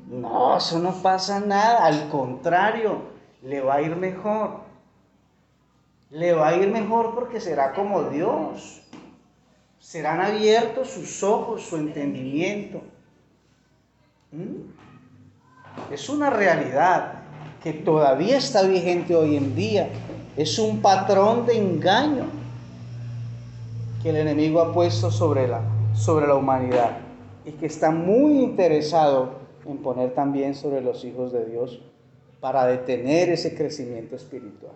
No, eso no pasa nada. Al contrario, le va a ir mejor. Le va a ir mejor porque será como Dios. Serán abiertos sus ojos, su entendimiento. Es una realidad que todavía está vigente hoy en día. Es un patrón de engaño que el enemigo ha puesto sobre la humanidad y que está muy interesado en poner también sobre los hijos de Dios para detener ese crecimiento espiritual.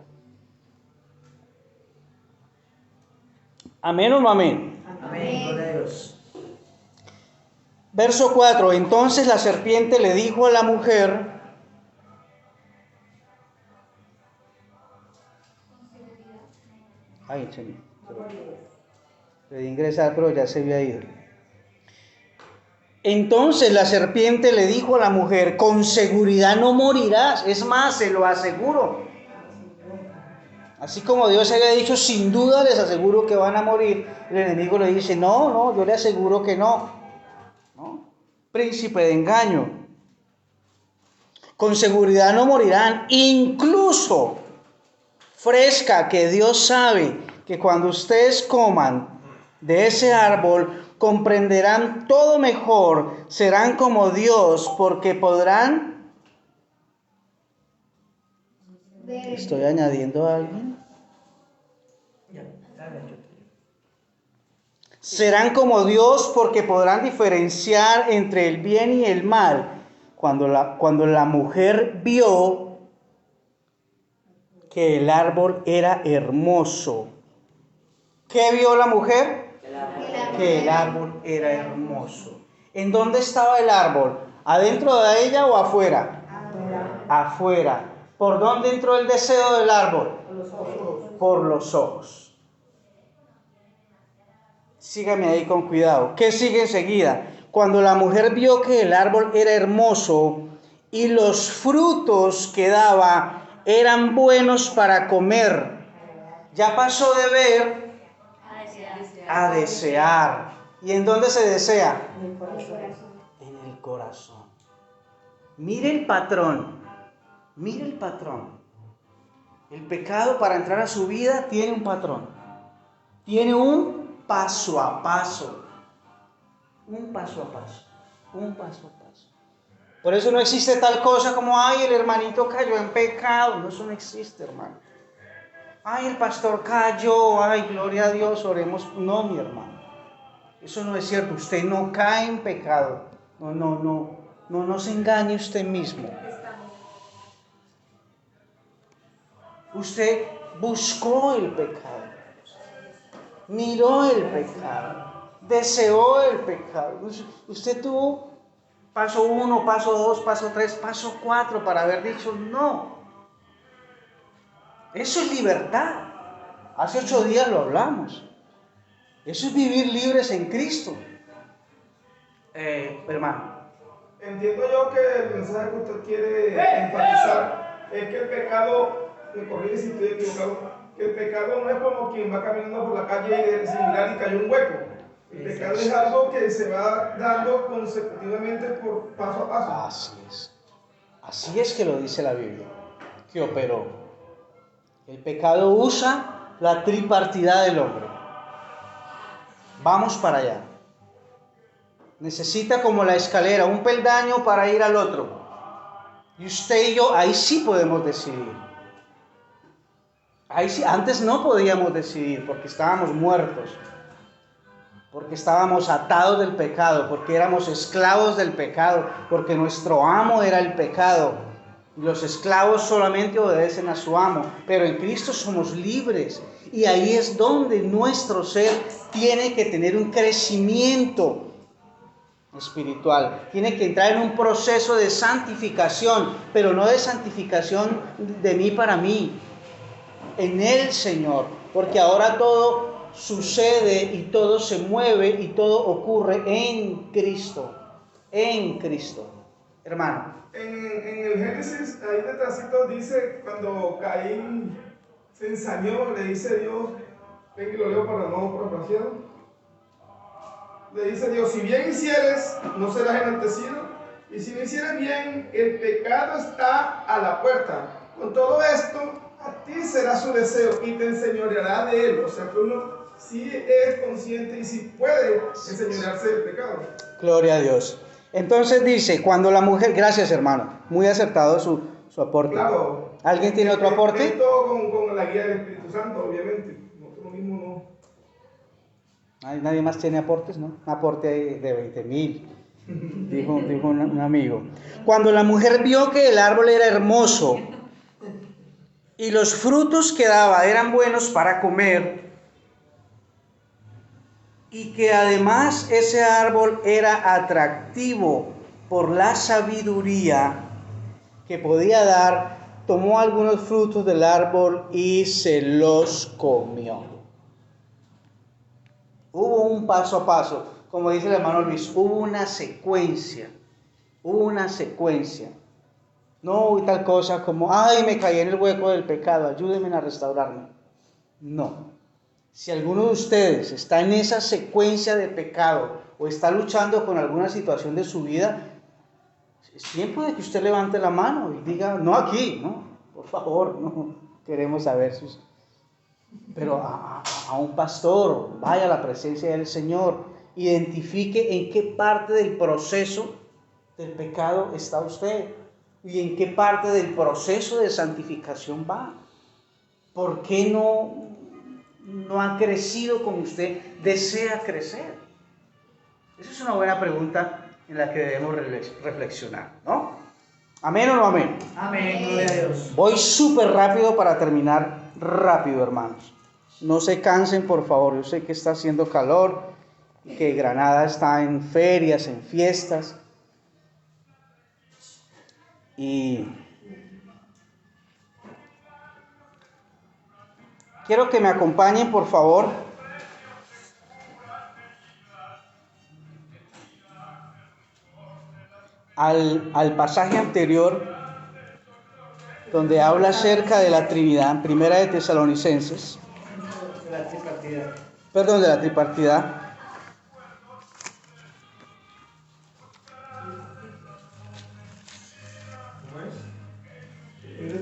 ¿Amén o no amén? Amén. Gloria a Dios. Verso 4. Entonces la serpiente le dijo a la mujer: ay, Señor, le di ingresar, pero ya se había ido. Entonces la serpiente le dijo a la mujer: con seguridad no morirás, es más, se lo aseguro. Así como Dios había dicho, sin duda les aseguro que van a morir, el enemigo le dice: no, yo le aseguro que no. Príncipe de engaño. Con seguridad no morirán, incluso fresca, que Dios sabe que cuando ustedes coman de ese árbol comprenderán todo mejor, serán como Dios, porque podrán... ¿Estoy añadiendo a alguien? Serán como Dios porque podrán diferenciar entre el bien y el mal. Cuando la mujer vio que el árbol era hermoso. ¿Qué vio la mujer? Que el árbol era hermoso. ¿En dónde estaba el árbol? ¿Adentro de ella o afuera? Afuera. ¿Por dónde entró el deseo del árbol? Por los ojos. Sígame ahí con cuidado. ¿Qué sigue enseguida? Cuando la mujer vio que el árbol era hermoso y los frutos que daba eran buenos para comer, ya pasó de ver a desear. ¿Y en dónde se desea? En el corazón. Mire el patrón. Mire el patrón. El pecado, para entrar a su vida, tiene un patrón. Tiene un paso a paso. Un paso a paso. Un paso a paso. Por eso no existe tal cosa como: ay, el hermanito cayó en pecado. No, eso no existe, hermano. Ay, el pastor cayó. Ay, gloria a Dios, oremos. No, mi hermano. Eso no es cierto. Usted no cae en pecado. No se engañe usted mismo. Usted buscó el pecado, miró el pecado, deseó el pecado. Usted tuvo paso 1, paso 2, paso 3, paso 4 para haber dicho no. Eso es libertad. Hace 8 días lo hablamos. Eso es vivir libres en Cristo. Hermano. Entiendo yo que el mensaje que usted quiere enfatizar es que el pecado, me corrige si estoy equivocado, que el pecado no es como quien va caminando por la calle sin mirar y cayó un hueco. El pecado es algo que se va dando consecutivamente por paso a paso. Así es. Así es que lo dice la Biblia, que operó. El pecado usa la tripartidad del hombre. Vamos para allá. Necesita, como la escalera, un peldaño para ir al otro. Y usted y yo, ahí sí podemos decidir. Ahí sí, antes no podíamos decidir porque estábamos muertos, porque estábamos atados del pecado, porque éramos esclavos del pecado, porque nuestro amo era el pecado. Y los esclavos solamente obedecen a su amo, pero en Cristo somos libres. Y ahí es donde nuestro ser tiene que tener un crecimiento espiritual, tiene que entrar en un proceso de santificación, pero no de santificación de mí para mí, en el Señor, porque ahora todo sucede y todo se mueve y todo ocurre en Cristo, hermano. En el Génesis, ahí detrásito dice, cuando Caín se ensañó, le dice Dios, ven que lo leo para no parafrasear, le dice Dios, si bien hicieres, no serás enaltecido, y si no hicieres bien, el pecado está a la puerta. Con todo esto, a ti será su deseo y te enseñoreará de él. O sea que uno sí es consciente y sí puede enseñorearse del pecado. Gloria a Dios. Entonces dice, cuando la mujer, gracias hermano, muy acertado su aporte. Claro. ¿Alguien tiene otro aporte? Esto con la guía del Espíritu Santo, obviamente. Nosotros mismos no. Nadie más tiene aportes, ¿no? Un aporte de 20,000, dijo un amigo. Cuando la mujer vio que el árbol era hermoso y los frutos que daba eran buenos para comer, y que además ese árbol era atractivo por la sabiduría que podía dar, tomó algunos frutos del árbol y se los comió. Hubo un paso a paso, como dice el hermano Luis, hubo una secuencia. No hubo tal cosa como, ay, me caí en el hueco del pecado, ayúdenme a restaurarme. No. Si alguno de ustedes está en esa secuencia de pecado o está luchando con alguna situación de su vida, es tiempo de que usted levante la mano y diga, no aquí, no, por favor, no queremos saber sus... Pero a un pastor, vaya a la presencia del Señor, identifique en qué parte del proceso del pecado está usted y en qué parte del proceso de santificación va. ¿Por qué no ha crecido como usted desea crecer? Esa es una buena pregunta en la que debemos reflexionar, ¿no? ¿Amén o no amén? Amén, gloria a Dios. Voy súper rápido para terminar rápido, hermanos. No se cansen, por favor. Yo sé que está haciendo calor, que Granada está en ferias, en fiestas. Y quiero que me acompañen, por favor, al pasaje anterior, donde habla acerca de la Trinidad, en Primera de Tesalonicenses. De la tripartidad.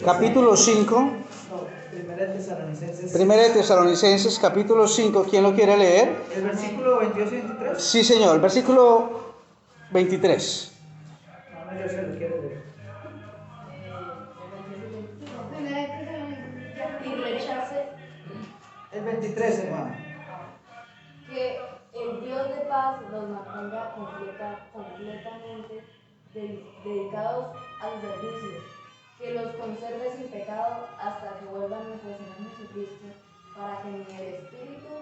Capítulo 5. Primera de Tesalonicenses, capítulo 5. ¿Quién lo quiere leer? ¿El versículo 22 y 23? Sí, señor. Versículo 23. No, yo se lo quiero leer. Y rechace El 23, hermano. que el Dios de paz los mantenga completamente dedicados al servicio, que los conserve sin pecado hasta que vuelva nuestro Señor Jesucristo, para que ni el espíritu,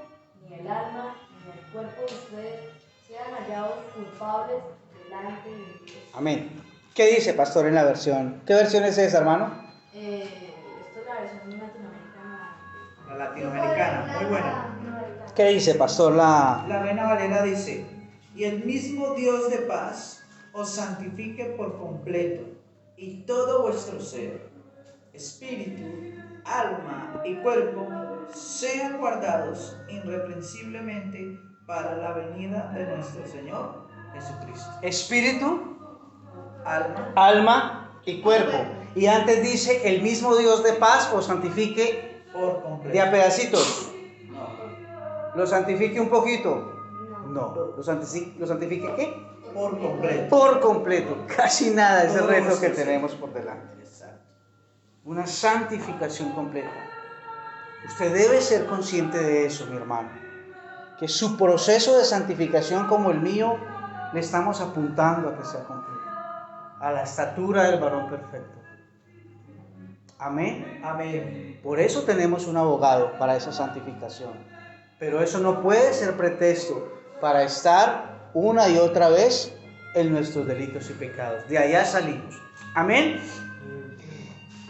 ni el alma, ni el cuerpo de ustedes sean hallados culpables delante de Dios. Amén. ¿Qué dice, pastor, en la versión? ¿Qué versión es esa, hermano? Esto es la versión latinoamericana. La latinoamericana, muy buena. ¿Qué dice, pastor? La Reina Valera dice: y el mismo Dios de paz os santifique por completo, y todo vuestro ser, espíritu, alma y cuerpo sean guardados irreprensiblemente para la venida de nuestro Señor Jesucristo. Espíritu, Alma y cuerpo. Y antes dice, el mismo Dios de paz os santifique por completo. de a pedacitos. No, ¿Lo santifique un poquito? No. ¿Lo santifique qué? por completo. Por completo. Casi nada es el Todo reto nuestro que ser. tenemos por delante. Exacto. Una santificación completa. Usted debe ser consciente de eso, mi hermano. Que su proceso de santificación como el mío, le estamos apuntando a que sea completo. A la estatura del varón perfecto. Amén. Amén. Por eso tenemos un abogado para esa santificación. Pero eso no puede ser pretexto para estar una y otra vez en nuestros delitos y pecados. De allá salimos. Amén.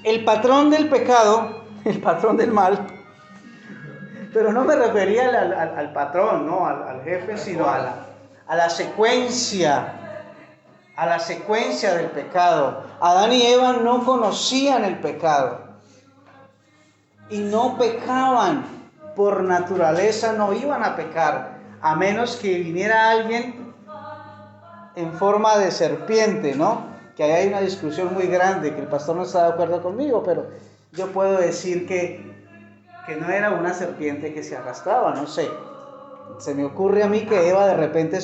El patrón del pecado, el patrón del mal, Pero no me refería al patrón, no, al jefe, sino a la secuencia. A la secuencia del pecado. Adán y Eva no conocían el pecado y no pecaban por naturaleza, no iban a pecar, a menos que viniera alguien en forma de serpiente, ¿no? Que ahí hay una discusión muy grande, que el pastor no está de acuerdo conmigo, pero yo puedo decir que no era una serpiente que se arrastraba, no sé. Se me ocurre a mí que Eva de repente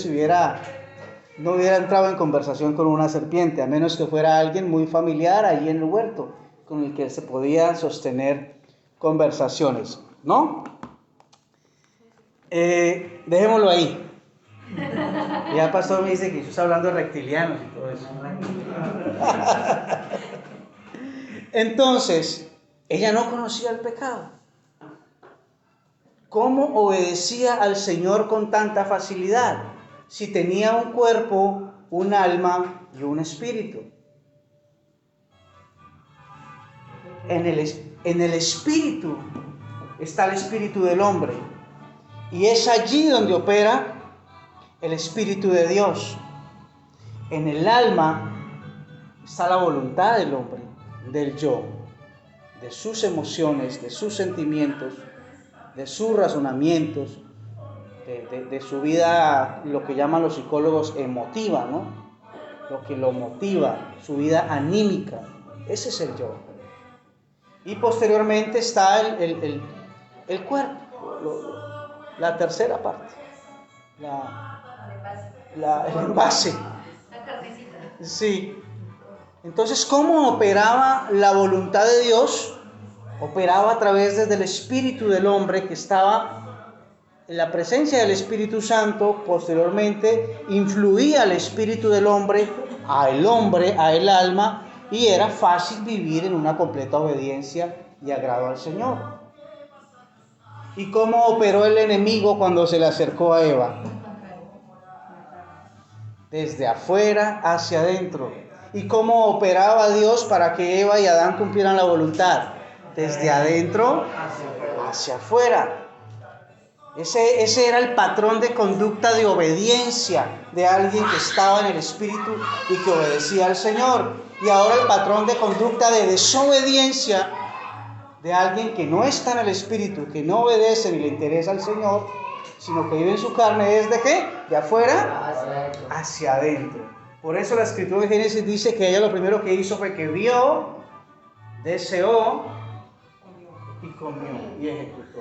no hubiera entrado en conversación con una serpiente, a menos que fuera alguien muy familiar allí en el huerto, con el que se podía sostener conversaciones, ¿no? Dejémoslo ahí. Ya el pastor me dice que yo estoy hablando de reptilianos y todo eso. Entonces, ella no conocía el pecado. ¿Cómo obedecía al Señor con tanta facilidad? Si tenía un cuerpo, un alma y un espíritu. En el espíritu está el espíritu del hombre. Y es allí donde opera el espíritu de Dios. En el alma está la voluntad del hombre, del yo, de sus emociones, de sus sentimientos, de sus razonamientos, de su vida, lo que llaman los psicólogos emotiva, ¿no? Lo que lo motiva, su vida anímica. Ese es el yo. Y posteriormente está el cuerpo, la tercera parte, el envase. La carnecita. Sí. Entonces, ¿cómo operaba la voluntad de Dios? Operaba a través del espíritu del hombre, que estaba en la presencia del Espíritu Santo. Posteriormente influía el espíritu del hombre, al alma, y era fácil vivir en una completa obediencia y agrado al Señor. ¿Y cómo operó el enemigo cuando se le acercó a Eva? Desde afuera hacia adentro. ¿Y cómo operaba Dios para que Eva y Adán cumplieran la voluntad? Desde adentro hacia afuera. Ese era el patrón de conducta de obediencia de alguien que estaba en el Espíritu y que obedecía al Señor. Y ahora el patrón de conducta de desobediencia de alguien que no está en el Espíritu, que no obedece ni le interesa al Señor, sino que vive en su carne, ¿es de qué? De afuera hacia adentro. Por eso la Escritura de Génesis dice que ella lo primero que hizo fue que vio, deseó y comió y ejecutó.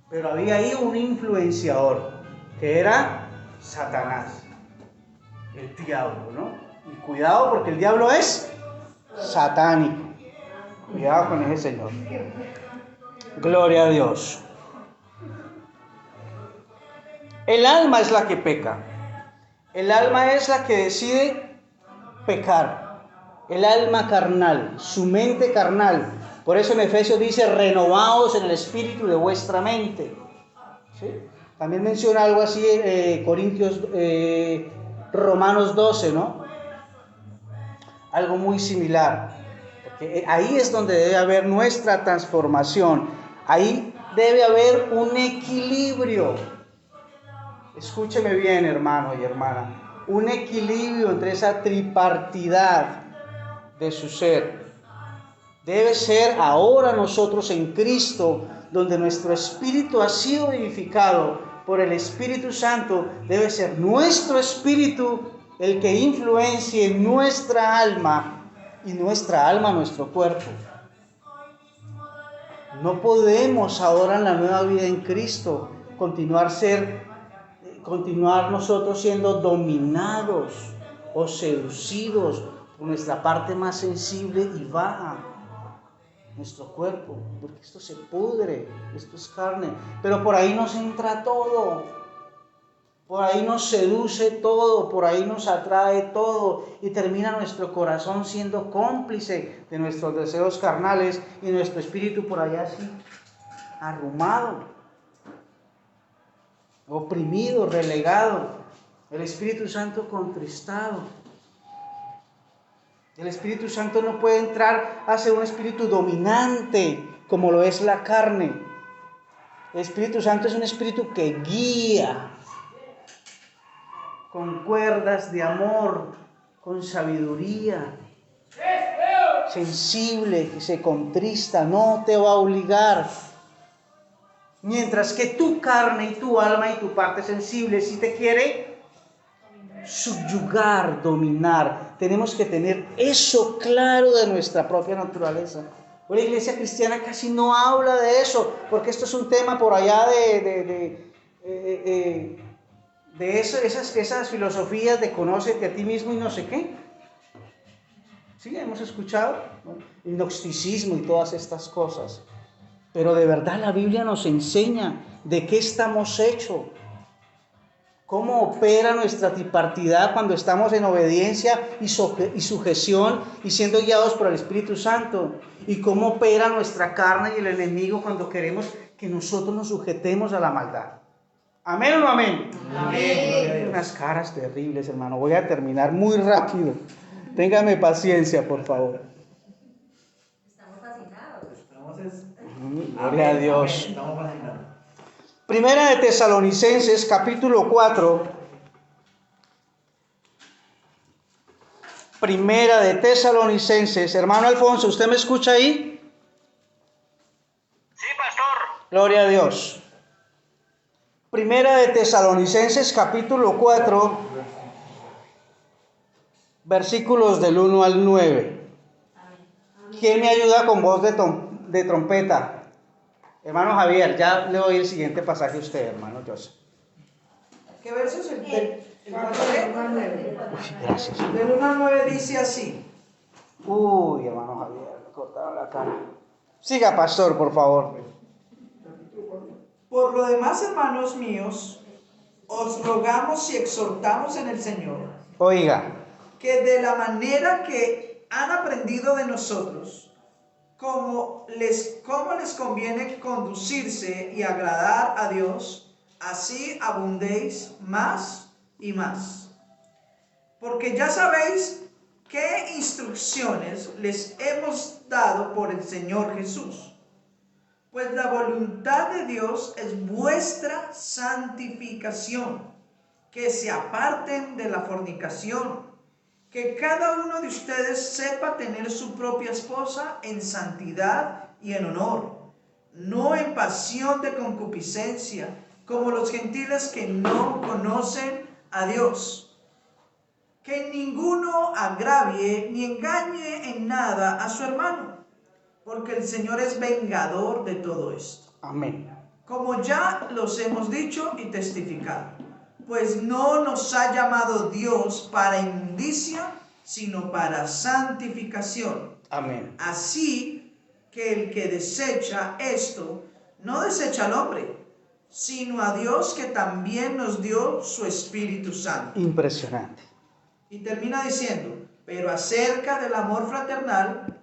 Pero había ahí un influenciador, que era Satanás, el diablo, ¿no? Y cuidado, porque el diablo es satánico. Cuidado con ese señor. Gloria a Dios. El alma es la que peca. El alma es la que decide pecar. El alma carnal, su mente carnal. Por eso en Efesios dice: renovaos en el espíritu de vuestra mente. ¿Sí? También menciona algo así Romanos 12, ¿no? Algo muy similar. Porque ahí es donde debe haber nuestra transformación. Ahí debe haber un equilibrio. Escúcheme bien, hermano y hermana. Un equilibrio entre esa tripartidad de su ser. Debe ser ahora nosotros en Cristo, donde nuestro espíritu ha sido vivificado por el Espíritu Santo. Debe ser nuestro espíritu el que influencie nuestra alma, y nuestra alma nuestro cuerpo. No podemos ahora en la nueva vida en Cristo continuar nosotros siendo dominados o seducidos por nuestra parte más sensible y baja, nuestro cuerpo, porque esto se pudre, esto es carne, pero por ahí nos entra todo, por ahí nos seduce todo, por ahí nos atrae todo, y termina nuestro corazón siendo cómplice de nuestros deseos carnales y nuestro espíritu por allá así, arrumado, oprimido, relegado, el Espíritu Santo contristado. El Espíritu Santo no puede entrar a ser un espíritu dominante como lo es la carne. El Espíritu Santo es un espíritu que guía con cuerdas de amor, con sabiduría, sensible, que se contrista, no te va a obligar. Mientras que tu carne y tu alma y tu parte sensible sí te quiere subyugar, dominar. Tenemos que tener eso claro de nuestra propia naturaleza. La iglesia cristiana casi no habla de eso, porque esto es un tema por allá de eso, esas filosofías de conócete a ti mismo y no sé qué. Sí, hemos escuchado, ¿no? El gnosticismo y todas estas cosas. Pero de verdad la Biblia nos enseña de qué estamos hechos, cómo opera nuestra tripartidad cuando estamos en obediencia y sujeción y siendo guiados por el Espíritu Santo, y cómo opera nuestra carne y el enemigo cuando queremos que nosotros nos sujetemos a la maldad. ¿Amén o no amén? Amén. Unas caras terribles, hermano. Voy a terminar muy rápido. Téngame paciencia, por favor. Estamos fascinados. Gloria a Dios. Primera de Tesalonicenses, capítulo 4. Primera de Tesalonicenses. Hermano Alfonso, ¿usted me escucha ahí? Sí, pastor. Gloria a Dios. Primera de Tesalonicenses, capítulo 4, versículos del 1 al 9. ¿Quién me ayuda con voz de trompeta? Hermano Javier, ya le doy el siguiente pasaje a usted, hermano Joseph. ¿Qué versos? El Gracias. del 1 al 9 dice así. Uy, hermano Javier, me cortaron la cara. Siga, pastor, por favor. Por lo demás, hermanos míos, os rogamos y exhortamos en el Señor, Oiga, que de la manera que han aprendido de nosotros, cómo les conviene conducirse y agradar a Dios, así abundéis más y más. Porque ya sabéis qué instrucciones les hemos dado por el Señor Jesús. Pues la voluntad de Dios es vuestra santificación, que se aparten de la fornicación, que cada uno de ustedes sepa tener su propia esposa en santidad y en honor, no en pasión de concupiscencia, como los gentiles que no conocen a Dios. Que ninguno agravie ni engañe en nada a su hermano, porque el Señor es vengador de todo esto. amén. Como ya los hemos dicho y testificado, pues no nos ha llamado Dios para inmundicia, sino para santificación. Amén. Así que el que desecha esto, no desecha al hombre, sino a Dios, que también nos dio su Espíritu Santo. Impresionante. Y termina diciendo, pero acerca del amor fraternal,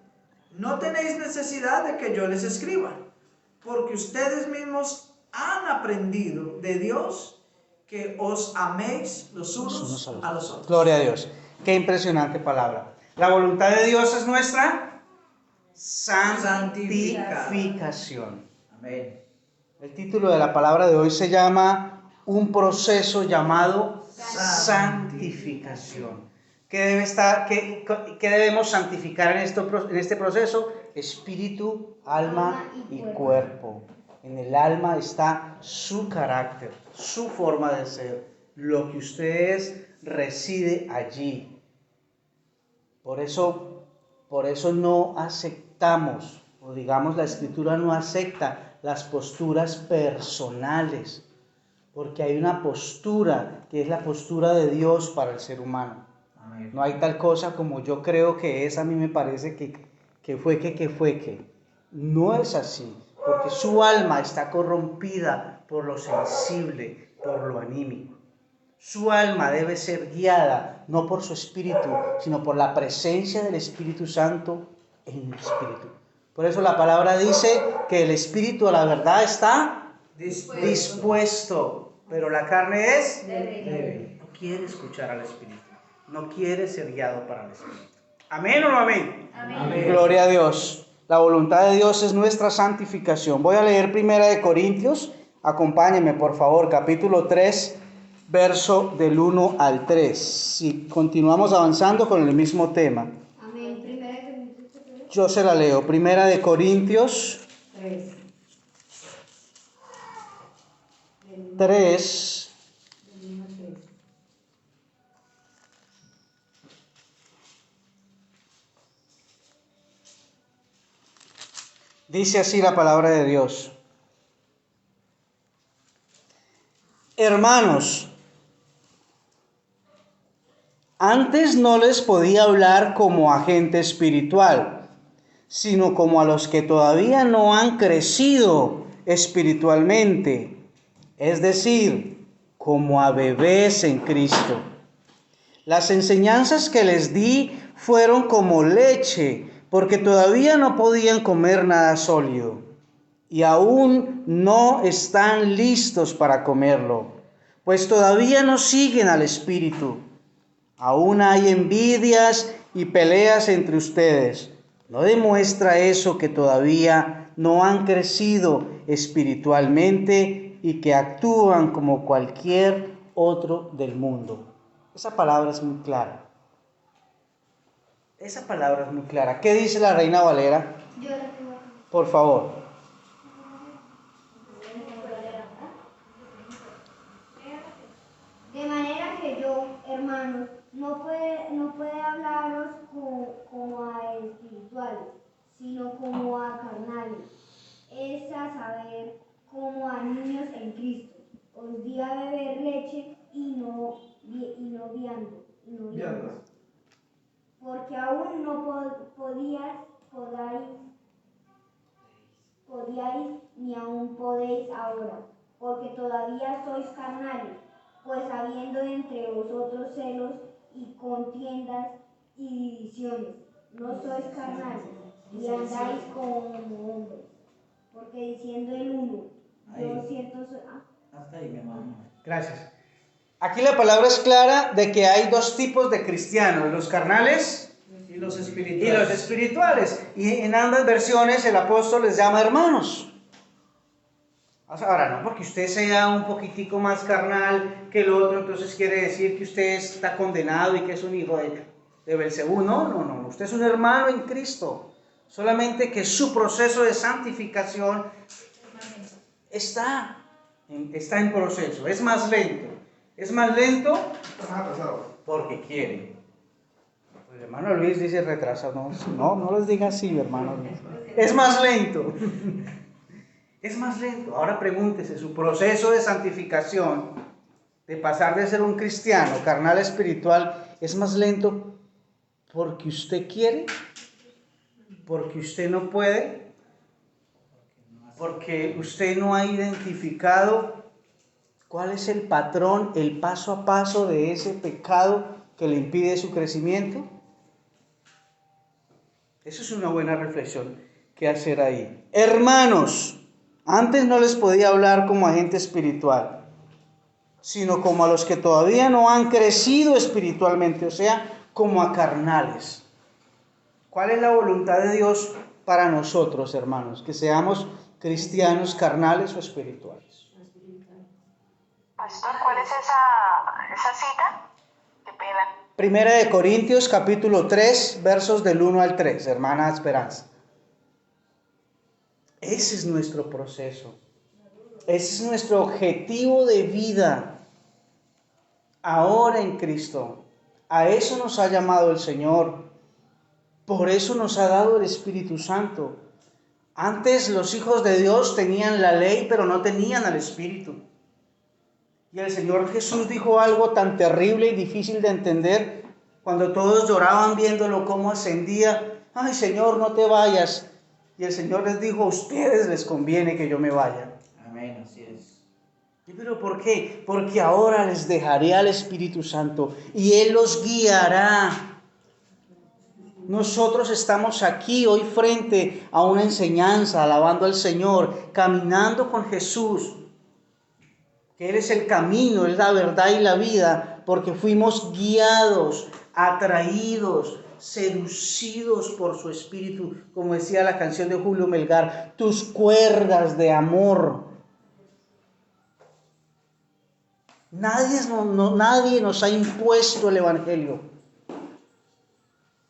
no tenéis necesidad de que yo les escriba, porque ustedes mismos han aprendido de Dios que os améis los unos a los otros. Gloria a Dios. Qué impresionante palabra. La voluntad de Dios es nuestra santificación. Amén. El título de la palabra de hoy se llama un proceso llamado santificación. ¿Qué debemos santificar en este proceso? Espíritu, alma y cuerpo. En el alma está su carácter, su forma de ser. Lo que usted es reside allí. Por eso no aceptamos, o digamos la Escritura no acepta las posturas personales, porque hay una postura que es la postura de Dios para el ser humano. Amén. No hay tal cosa como yo creo que es, a mí me parece que fue que. No es así, porque su alma está corrompida por lo sensible, por lo anímico. Su alma debe ser guiada no por su espíritu, sino por la presencia del Espíritu Santo en el espíritu. Por eso la palabra dice que el espíritu a la verdad está dispuesto, pero la carne es débil. No quiere escuchar al espíritu, no quiere ser guiado para el espíritu. ¿Amén o no amén? Amén. Gloria a Dios. La voluntad de Dios es nuestra santificación. Voy a leer 1 Corintios, Acompáñenme, por favor, capítulo 3, verso del 1 al 3. Si continuamos avanzando con el mismo tema. Amén. Primera de Corintios. Yo se la leo. Primera de Corintios 3. 3. Dice así la palabra de Dios. Hermanos, antes no les podía hablar como a gente espiritual, sino como a los que todavía no han crecido espiritualmente, es decir, como a bebés en Cristo. Las enseñanzas que les di fueron como leche, porque todavía no podían comer nada sólido, y aún no están listos para comerlo, pues todavía no siguen al Espíritu. Aún hay envidias y peleas entre ustedes. ¿No demuestra eso que todavía no han crecido espiritualmente y que actúan como cualquier otro del mundo? Esa palabra es muy clara. Esa palabra es muy clara. ¿Qué dice la Reina Valera? Yo la tengo. Por favor. De manera que yo, hermanos, no puede hablaros como a espirituales, sino como a carnales, es a saber, como a niños en Cristo. Os di a beber leche y no viando, porque aún no podíais, ni aún podéis ahora, porque todavía sois carnales. Pues habiendo entre vosotros celos y contiendas y divisiones, no sois carnales, y andáis como hombres. Porque diciendo el uno, yo cierto soy... Hasta ahí, mi hermano. Gracias. Aquí la palabra es clara de que hay dos tipos de cristianos, los carnales Y los y espirituales. los espirituales. Y en ambas versiones el apóstol les llama hermanos. Ahora, no porque usted sea un poquitico más carnal que el otro, entonces quiere decir que usted está condenado y que es un hijo de Belcebú. No. Usted es un hermano en Cristo. Solamente que su proceso de santificación está en proceso. Es más lento. Es más lento porque quiere. El hermano Luis dice retrasado. No les diga así, hermano Luis. Es más lento. Es más lento. Ahora pregúntese, su proceso de santificación, de pasar de ser un cristiano carnal a espiritual, ¿es más lento porque usted quiere? ¿Porque usted no puede? ¿Porque usted no ha identificado cuál es el patrón, el paso a paso de ese pecado que le impide su crecimiento? Eso es una buena reflexión que hacer ahí. Hermanos, antes no les podía hablar como a gente espiritual, sino como a los que todavía no han crecido espiritualmente, o sea, como a carnales. ¿Cuál es la voluntad de Dios para nosotros, hermanos? Que seamos cristianos carnales o espirituales. Pastor, ¿cuál es esa cita? Qué pena. Primera de Corintios, capítulo 3, versos del 1 al 3, hermana Esperanza. Ese es nuestro proceso. Ese es nuestro objetivo de vida. Ahora en Cristo. A eso nos ha llamado el Señor. Por eso nos ha dado el Espíritu Santo. Antes los hijos de Dios tenían la ley, pero no tenían al Espíritu. Y el Señor Jesús dijo algo tan terrible y difícil de entender cuando todos lloraban viéndolo cómo ascendía. Ay, Señor, no te vayas. Y el Señor les dijo, a ustedes les conviene que yo me vaya. Amén, así es. ¿Y pero por qué? Porque ahora les dejaré al Espíritu Santo y Él los guiará. Nosotros estamos aquí hoy frente a una enseñanza, alabando al Señor, caminando con Jesús, que Él es el camino, es la verdad y la vida, porque fuimos guiados, atraídos, seducidos por su Espíritu, como decía la canción de Julio Melgar, tus cuerdas de amor Nadie nos ha impuesto el Evangelio.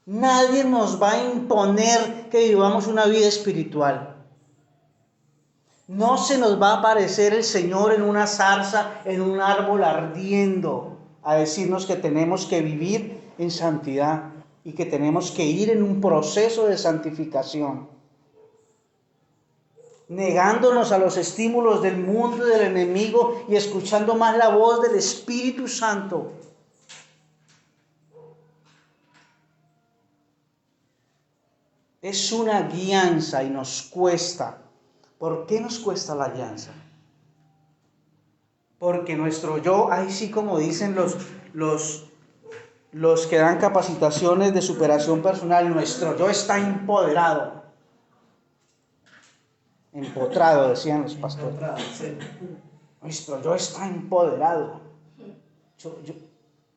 Nadie nos va a imponer que vivamos una vida espiritual. No se nos va a aparecer el Señor en una zarza, en un árbol ardiendo, a decirnos que tenemos que vivir en santidad y que tenemos que ir en un proceso de santificación, negándonos a los estímulos del mundo y del enemigo y escuchando más la voz del Espíritu Santo. Es una guianza y nos cuesta. ¿Por qué nos cuesta la guianza? Porque nuestro yo, ahí sí como dicen los que dan capacitaciones de superación personal, nuestro yo está empoderado. Empotrado, decían los pastores. Nuestro yo está empoderado.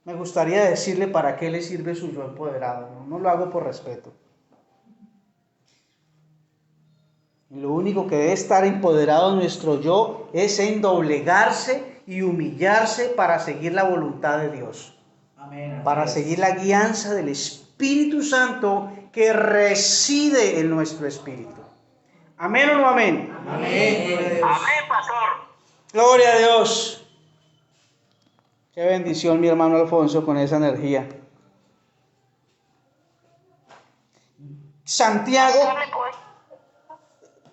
Me gustaría decirle para qué le sirve su yo empoderado. No lo hago por respeto. Lo único que debe estar empoderado nuestro yo es en doblegarse y humillarse para seguir la voluntad de Dios. Amén. Para seguir la guianza del Espíritu Santo que reside en nuestro espíritu. ¿Amén o no amén? Amén. Amén, pastor. Gloria a Dios. Qué bendición, mi hermano Alfonso, con esa energía. Santiago.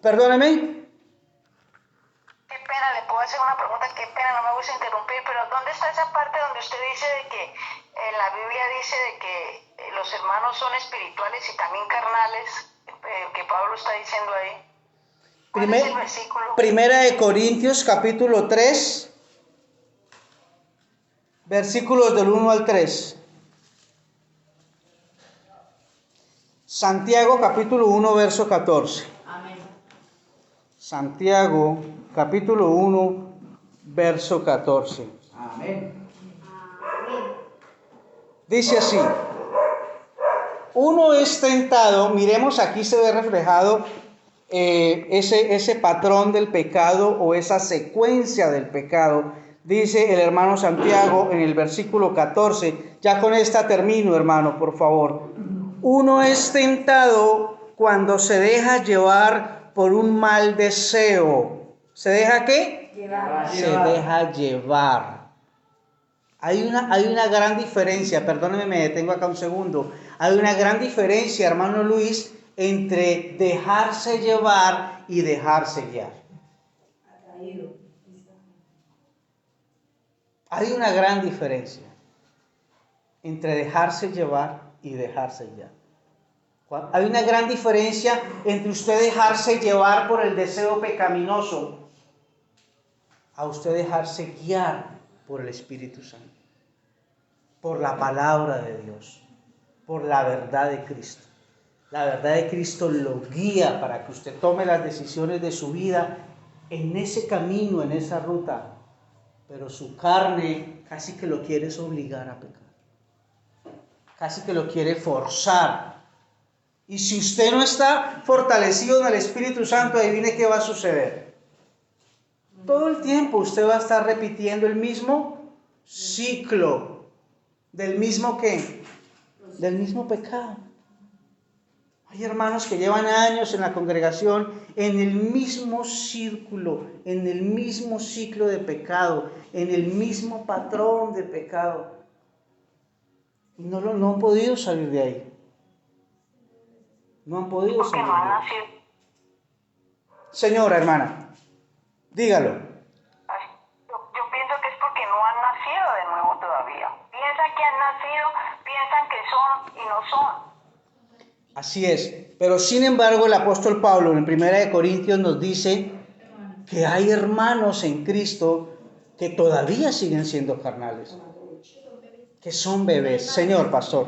Perdóneme. Qué pena, le puedo hacer una pregunta, qué pena, no me gusta interrumpir, pero ¿dónde está esa parte donde usted dice de que en la Biblia dice de que los hermanos son espirituales y también carnales, que Pablo está diciendo ahí? ¿Cuál es el versículo? Primera de Corintios, capítulo 3, versículos del 1 al 3. Santiago, capítulo 1, verso 14. Santiago, capítulo 1, verso 14. Amén. Dice así: uno es tentado, miremos aquí se ve reflejado ese patrón del pecado o esa secuencia del pecado. Dice el hermano Santiago en el versículo 14, ya con esta termino, hermano, por favor. Uno es tentado cuando se deja llevar por un mal deseo. ¿Se deja qué? Se deja llevar. Hay una gran diferencia, perdóneme, me detengo acá un segundo. Hay una gran diferencia, hermano Luis, entre dejarse llevar y dejarse guiar. Hay una gran diferencia entre dejarse llevar y dejarse guiar. Hay una gran diferencia entre usted dejarse llevar por el deseo pecaminoso a usted dejarse guiar por el Espíritu Santo, por la palabra de Dios, por la verdad de Cristo. La verdad de Cristo lo guía para que usted tome las decisiones de su vida en ese camino, en esa ruta, pero su carne casi que lo quiere obligar a pecar, casi que lo quiere forzar. Y si usted no está fortalecido en el Espíritu Santo, adivine qué va a suceder. Todo el tiempo usted va a estar repitiendo el mismo ciclo, del mismo ¿qué? Del mismo pecado. Hay hermanos que llevan años en la congregación en el mismo círculo, en el mismo ciclo de pecado, en el mismo patrón de pecado. Y no han podido salir de ahí. No han podido Porque salir no han de ahí. nacido. Señora hermana, dígalo. Yo pienso que es porque no han nacido de nuevo todavía. Piensan que han nacido, piensan que son y no son. Así es, pero sin embargo el apóstol Pablo en 1 Corintios nos dice que hay hermanos en Cristo que todavía siguen siendo carnales, que son bebés. Señor pastor.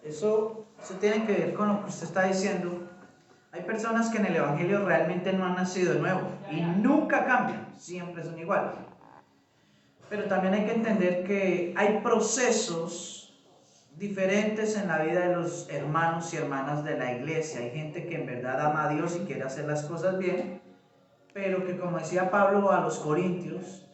Eso tiene que ver con lo que usted está diciendo. Hay personas que en el Evangelio realmente no han nacido de nuevo y nunca cambian, siempre son iguales. Pero también hay que entender que hay procesos diferentes en la vida de los hermanos y hermanas de la iglesia. Hay gente que en verdad ama a Dios y quiere hacer las cosas bien, pero que, como decía Pablo a los Corintios,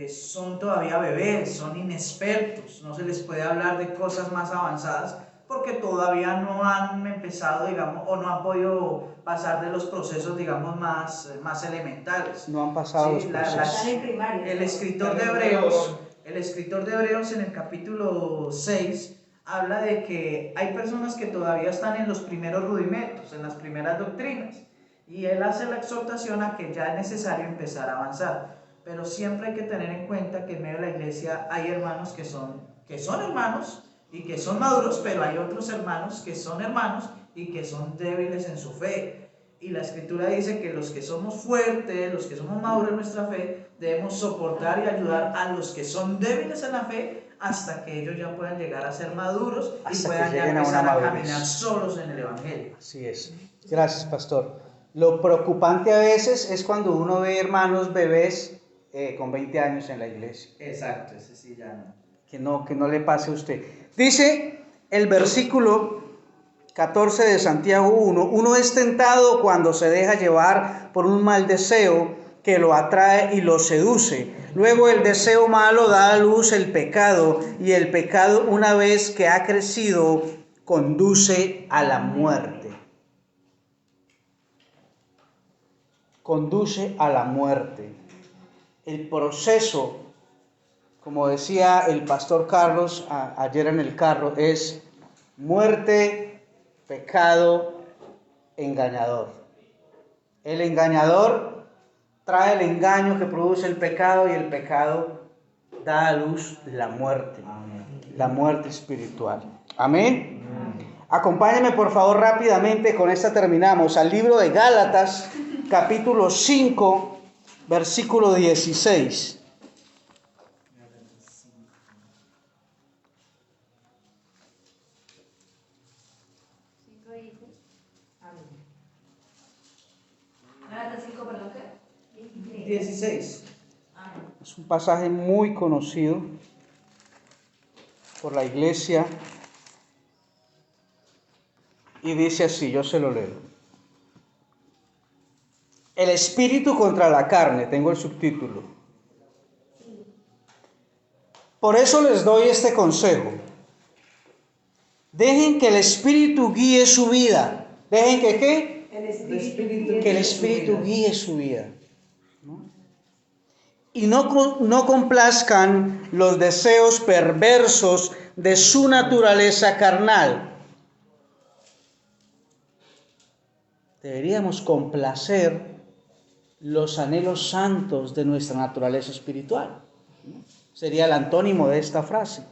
son todavía bebés, son inexpertos, no se les puede hablar de cosas más avanzadas porque todavía no han empezado, digamos, o no han podido pasar de los procesos, digamos, más elementales. No han pasado los procesos. Están en primaria. El escritor de Hebreos en el capítulo 6 habla de que hay personas que todavía están en los primeros rudimentos, en las primeras doctrinas, y él hace la exhortación a que ya es necesario empezar a avanzar. Pero siempre hay que tener en cuenta que en medio de la iglesia hay hermanos que son hermanos y que son maduros, pero hay otros hermanos que son hermanos y que son débiles en su fe. Y la Escritura dice que los que somos fuertes, los que somos maduros en nuestra fe, debemos soportar y ayudar a los que son débiles en la fe hasta que ellos ya puedan llegar a ser maduros y puedan ya empezar a caminar solos en el Evangelio. Así es. Gracias, pastor. Lo preocupante a veces es cuando uno ve hermanos bebés con 20 años en la iglesia. Exacto, ese sí ya no. Que no le pase a usted. Dice el versículo 14 de Santiago 1, uno es tentado cuando se deja llevar por un mal deseo que lo atrae y lo seduce. Luego el deseo malo da a luz el pecado, y el pecado, una vez que ha crecido, conduce a la muerte. Conduce a la muerte. El proceso, como decía el pastor Carlos ayer en el carro, es muerte, pecado, engañador. El engañador trae el engaño que produce el pecado, y el pecado da a luz la muerte. La muerte espiritual. Amén. Acompáñenme por favor rápidamente, con esta terminamos, al libro de Gálatas, capítulo 5, versículo 16. 16. Es un pasaje muy conocido por la iglesia y dice así, yo se lo leo. El espíritu contra la carne, tengo el subtítulo. Por eso les doy este consejo. Dejen que el espíritu guíe su vida. Dejen que ¿qué? Que el espíritu guíe su vida. Y no complazcan los deseos perversos de su naturaleza carnal. Deberíamos complacer los anhelos santos de nuestra naturaleza espiritual. Sería el antónimo de esta frase.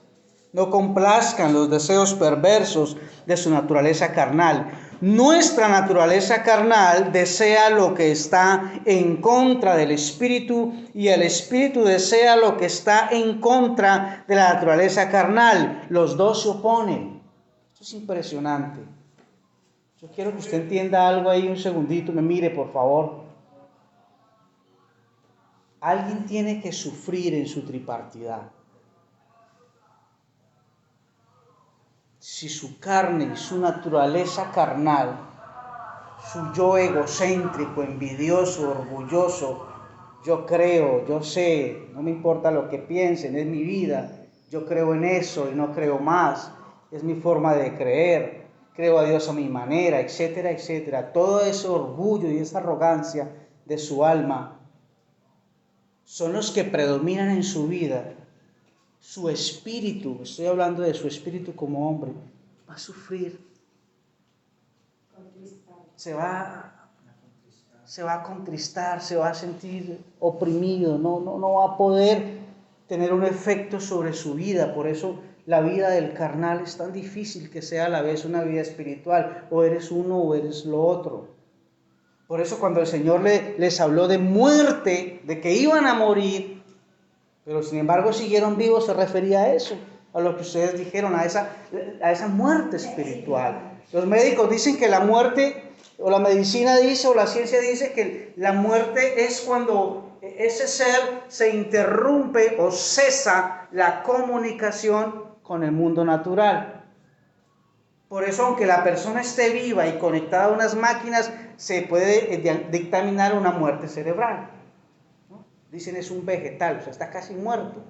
No complazcan los deseos perversos de su naturaleza carnal. Nuestra naturaleza carnal desea lo que está en contra del espíritu, y el espíritu desea lo que está en contra de la naturaleza carnal. Los dos se oponen. Eso es impresionante. Yo quiero que usted entienda algo ahí un segundito, me mire por favor. Alguien tiene que sufrir en su tripartidad. Si su carne y su naturaleza carnal, su yo egocéntrico, envidioso, orgulloso, yo creo, yo sé, no me importa lo que piensen, es mi vida, yo creo en eso y no creo más, es mi forma de creer, creo a Dios a mi manera, etcétera, etcétera. Todo ese orgullo y esa arrogancia de su alma son los que predominan en su vida. Su espíritu, estoy hablando de su espíritu como hombre, va a sufrir. Se va a contristar, se va a sentir oprimido, no va a poder tener un efecto sobre su vida. Por eso la vida del carnal es tan difícil que sea a la vez una vida espiritual. O eres uno o eres lo otro. Por eso cuando el Señor les habló de muerte, de que iban a morir, pero sin embargo siguieron vivos, se refería a eso, a lo que ustedes dijeron, a esa muerte espiritual. Los médicos dicen que la muerte, o la medicina dice, o la ciencia dice que la muerte es cuando ese ser se interrumpe o cesa la comunicación con el mundo natural. Por eso, aunque la persona esté viva y conectada a unas máquinas, se puede dictaminar una muerte cerebral, ¿no? Dicen es un vegetal, o sea, está casi muerto.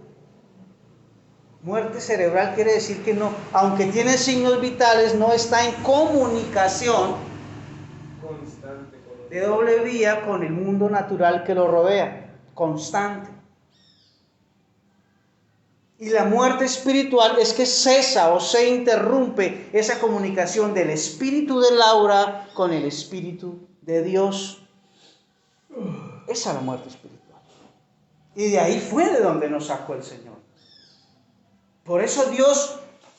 Muerte cerebral quiere decir que no, aunque tiene signos vitales, no está en comunicación de doble vía con el mundo natural que lo rodea, constante. Y la muerte espiritual es que cesa o se interrumpe esa comunicación del espíritu de Laura con el espíritu de Dios. Esa es la muerte espiritual. Y de ahí fue de donde nos sacó el Señor. Por eso Dios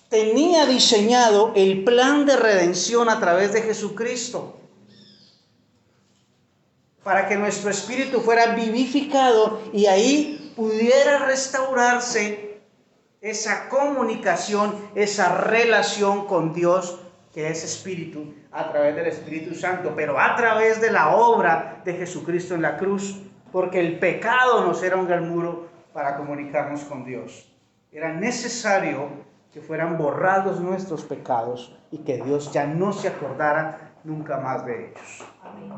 tenía diseñado el plan de redención a través de Jesucristo, para que nuestro espíritu fuera vivificado y ahí pudiera restaurarse esa comunicación, esa relación con Dios, que es espíritu, a través del Espíritu Santo, pero a través de la obra de Jesucristo en la cruz, porque el pecado nos era un gran muro para comunicarnos con Dios. Era necesario que fueran borrados nuestros pecados y que Dios ya no se acordara nunca más de ellos.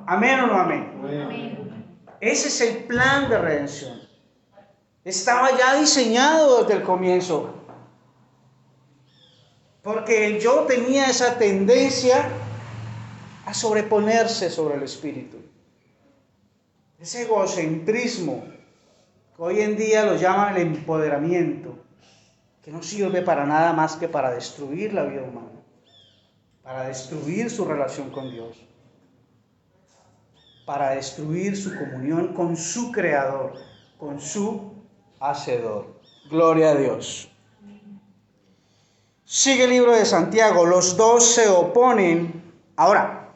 ¿Amén o no amén? Amén. Ese es el plan de redención. Estaba ya diseñado desde el comienzo. Porque el yo tenía esa tendencia a sobreponerse sobre el espíritu. Ese egocentrismo, que hoy en día lo llaman el empoderamiento, que no sirve para nada más que para destruir la vida humana, para destruir su relación con Dios, para destruir su comunión con su Creador, con su Hacedor. Gloria a Dios. Sigue el libro de Santiago, los dos se oponen. Ahora,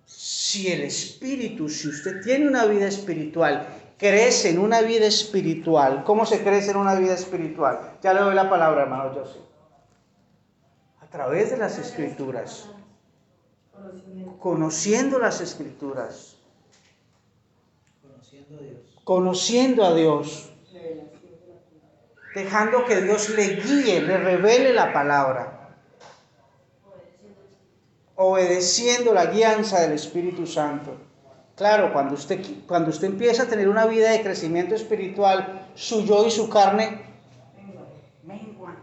si el espíritu, si usted tiene una vida espiritual, crece en una vida espiritual, ¿cómo se crece en una vida espiritual? Ya le doy la palabra, hermano José. A través de las Escrituras, conociendo las Escrituras, conociendo a Dios, dejando que Dios le guíe, le revele la palabra, obedeciendo la guianza del Espíritu Santo. Claro, cuando usted empieza a tener una vida de crecimiento espiritual, su yo y su carne menguan.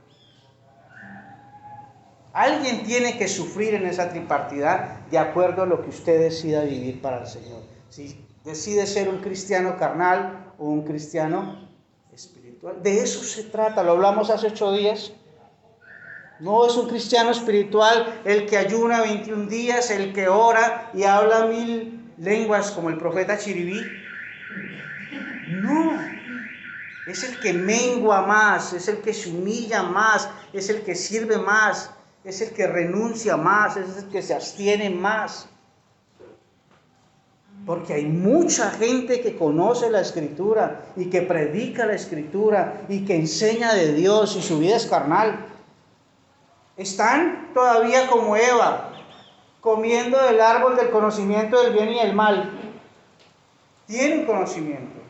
Alguien tiene que sufrir en esa tripartidad de acuerdo a lo que usted decida vivir para el Señor. Si decide ser un cristiano carnal o un cristiano espiritual. De eso se trata, lo hablamos hace 8 días. No es un cristiano espiritual el que ayuna 21 días, el que ora y habla 1000 lenguas como el profeta Chiribí. No, es el que mengua más, es el que se humilla más, es el que sirve más, es el que renuncia más, es el que se abstiene más. Porque hay mucha gente que conoce la Escritura y que predica la Escritura y que enseña de Dios y su vida es carnal. Están todavía como Eva, comiendo del árbol del conocimiento del bien y del mal. Tienen conocimiento.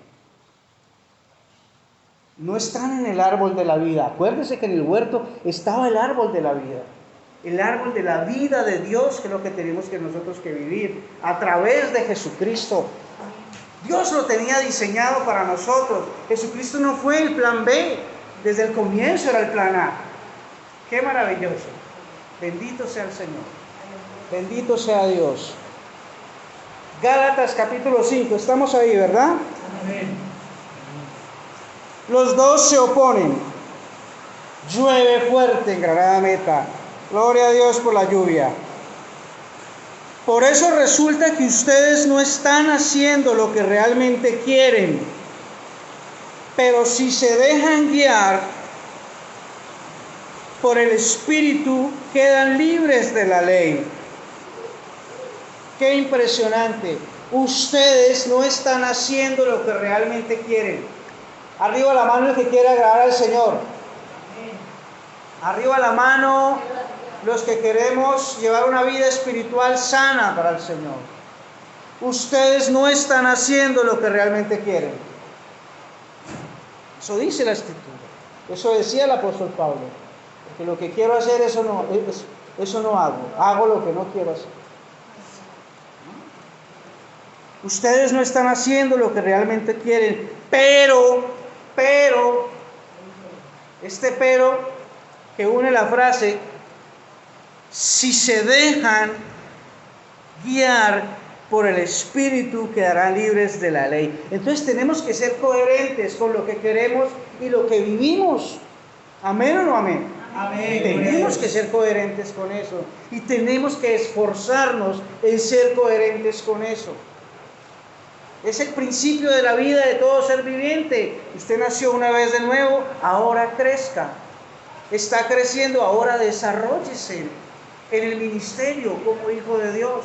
No están en el árbol de la vida. Acuérdense que en el huerto estaba el árbol de la vida. El árbol de la vida de Dios, que es lo que tenemos que nosotros que vivir a través de Jesucristo. Dios lo tenía diseñado para nosotros. Jesucristo no fue el plan B. Desde el comienzo era el plan A. Qué maravilloso. Bendito sea el Señor. Bendito sea Dios. Gálatas capítulo 5. Estamos ahí, ¿verdad? Amén. Los dos se oponen. Llueve fuerte en Granada Meta. Gloria a Dios por la lluvia. Por eso resulta que ustedes no están haciendo lo que realmente quieren. Pero si se dejan guiar por el Espíritu, quedan libres de la ley. Qué impresionante. Ustedes no están haciendo lo que realmente quieren. Arriba la mano el que quiere agradar al Señor. Arriba la mano los que queremos llevar una vida espiritual sana para el Señor. Ustedes no están haciendo lo que realmente quieren. Eso dice la Escritura. Eso decía el apóstol Pablo. Porque lo que quiero hacer, eso no hago. Hago lo que no quiero hacer. Ustedes no están haciendo lo que realmente quieren, pero, este pero que une la frase, si se dejan guiar por el Espíritu quedarán libres de la ley. Entonces tenemos que ser coherentes con lo que queremos y lo que vivimos. ¿Amén o no amén? Amén. Tenemos que ser coherentes con eso y tenemos que esforzarnos en ser coherentes con eso. Es el principio de la vida de todo ser viviente. Usted nació una vez de nuevo, ahora crezca. Está creciendo, ahora desarróllese en el ministerio como hijo de Dios.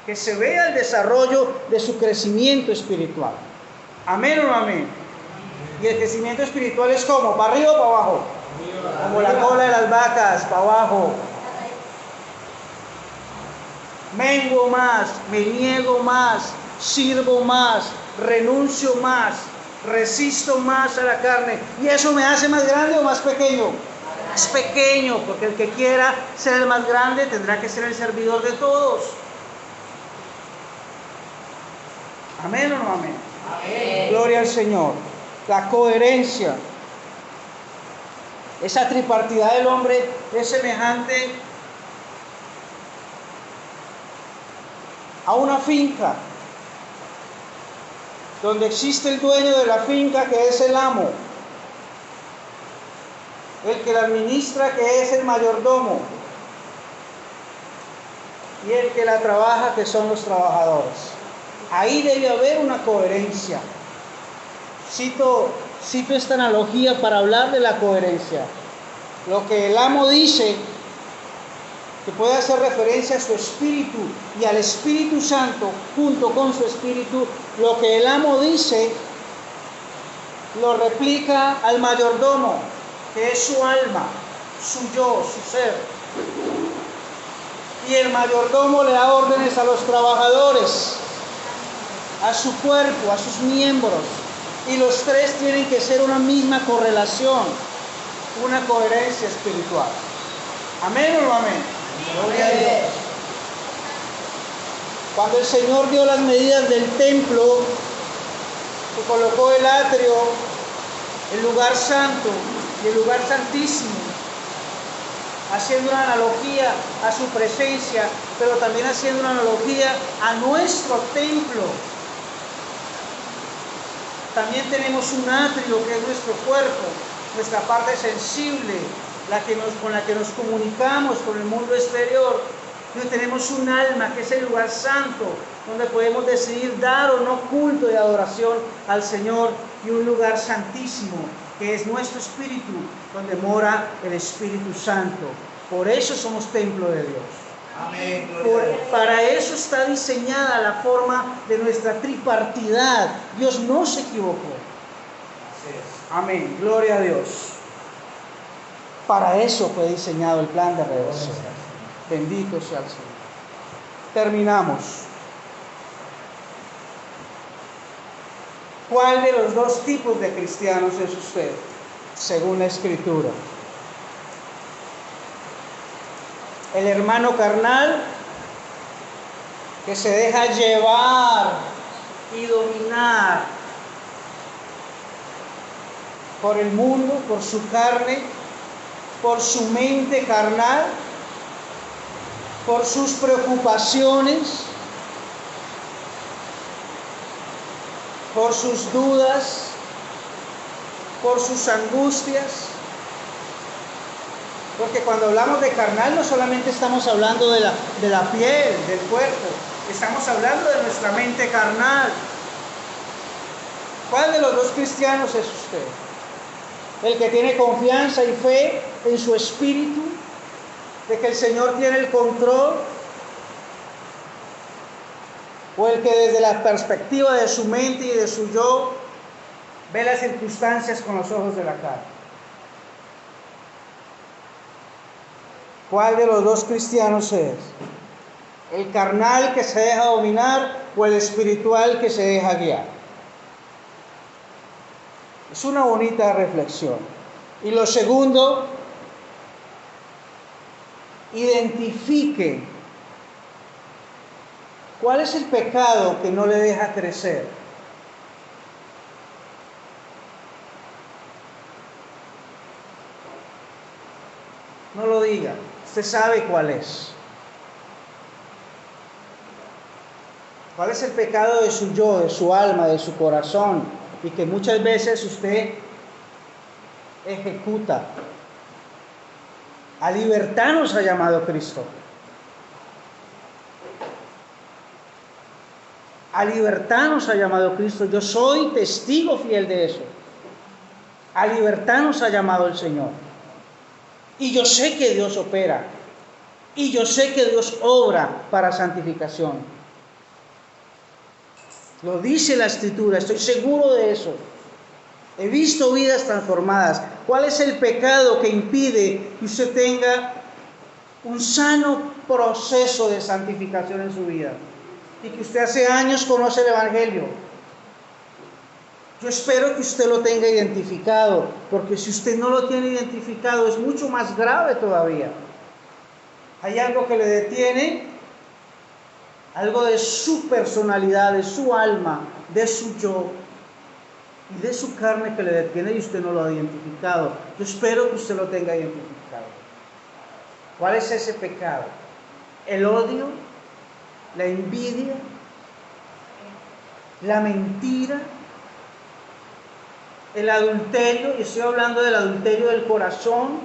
Que se vea el desarrollo de su crecimiento espiritual. ¿Amén o no amén? Y el crecimiento espiritual es como, ¿para arriba o para abajo? Como la cola de las vacas, para abajo. Mengo más, me niego más, sirvo más, renuncio más, resisto más a la carne. ¿Y eso me hace más grande o más pequeño? Más pequeño, porque el que quiera ser el más grande tendrá que ser el servidor de todos. ¿Amén o no amén? Amén. Gloria al Señor. La coherencia. Esa tripartidad del hombre es semejante a una finca, donde existe el dueño de la finca, que es el amo, el que la administra, que es el mayordomo, y el que la trabaja, que son los trabajadores. Ahí debe haber una coherencia. Cito esta analogía para hablar de la coherencia. Lo que el amo dice, que puede hacer referencia a su espíritu y al Espíritu Santo junto con su espíritu, lo que el amo dice lo replica al mayordomo, que es su alma, su yo, su ser. Y el mayordomo le da órdenes a los trabajadores, a su cuerpo, a sus miembros, y los tres tienen que ser una misma correlación, una coherencia espiritual. ¿Amén o no amén? Gloria a Dios. Cuando el Señor dio las medidas del templo, que colocó el atrio, el lugar santo y el lugar santísimo, haciendo una analogía a su presencia, pero también haciendo una analogía a nuestro templo. También tenemos un atrio, que es nuestro cuerpo, nuestra parte sensible, con la que nos comunicamos con el mundo exterior. Y tenemos un alma, que es el lugar santo, donde podemos decidir dar o no culto de adoración al Señor, y un lugar santísimo, que es nuestro espíritu, donde mora el Espíritu Santo. Por eso somos templo de Dios. Amén. Para eso está diseñada la forma de nuestra tripartidad. Dios no se equivocó. Amén. Gloria a Dios. Para eso fue diseñado el plan de redención. Bendito sea el Señor. Terminamos. ¿Cuál de los dos tipos de cristianos es usted, según la Escritura? El hermano carnal, que se deja llevar y dominar por el mundo, por su carne, por su mente carnal, por sus preocupaciones, por sus dudas, por sus angustias. Porque cuando hablamos de carnal, no solamente estamos hablando de la piel, del cuerpo, estamos hablando de nuestra mente carnal. ¿Cuál de los dos cristianos es usted? ¿El que tiene confianza y fe en su espíritu, de que el Señor tiene el control? ¿O el que desde la perspectiva de su mente y de su yo ve las circunstancias con los ojos de la carne? ¿Cuál de los dos cristianos es? ¿El carnal que se deja dominar o el espiritual que se deja guiar? Es una bonita reflexión. Y lo segundo, identifique ¿Cuál es el pecado que no le deja crecer? No lo diga, usted sabe cuál es. ¿Cuál es el pecado de su yo, de su alma, de su corazón? Y que muchas veces usted ejecuta. A libertad nos ha llamado Cristo. A libertad nos ha llamado Cristo. Yo soy testigo fiel de eso. A libertad nos ha llamado el Señor. Y yo sé que Dios opera. Y yo sé que Dios obra para santificación. Lo dice la Escritura, estoy seguro de eso. He visto vidas transformadas. ¿Cuál es el pecado que impide que usted tenga un sano proceso de santificación en su vida? Y que usted hace años conoce el Evangelio. Yo espero que usted lo tenga identificado, porque si usted no lo tiene identificado es mucho más grave todavía. Hay algo que le detiene, algo de su personalidad, de su alma, de su yo y de su carne que le detiene y usted no lo ha identificado. Yo espero que usted lo tenga identificado. ¿Cuál es ese pecado? El odio, la envidia, la mentira, el adulterio, y estoy hablando del adulterio del corazón,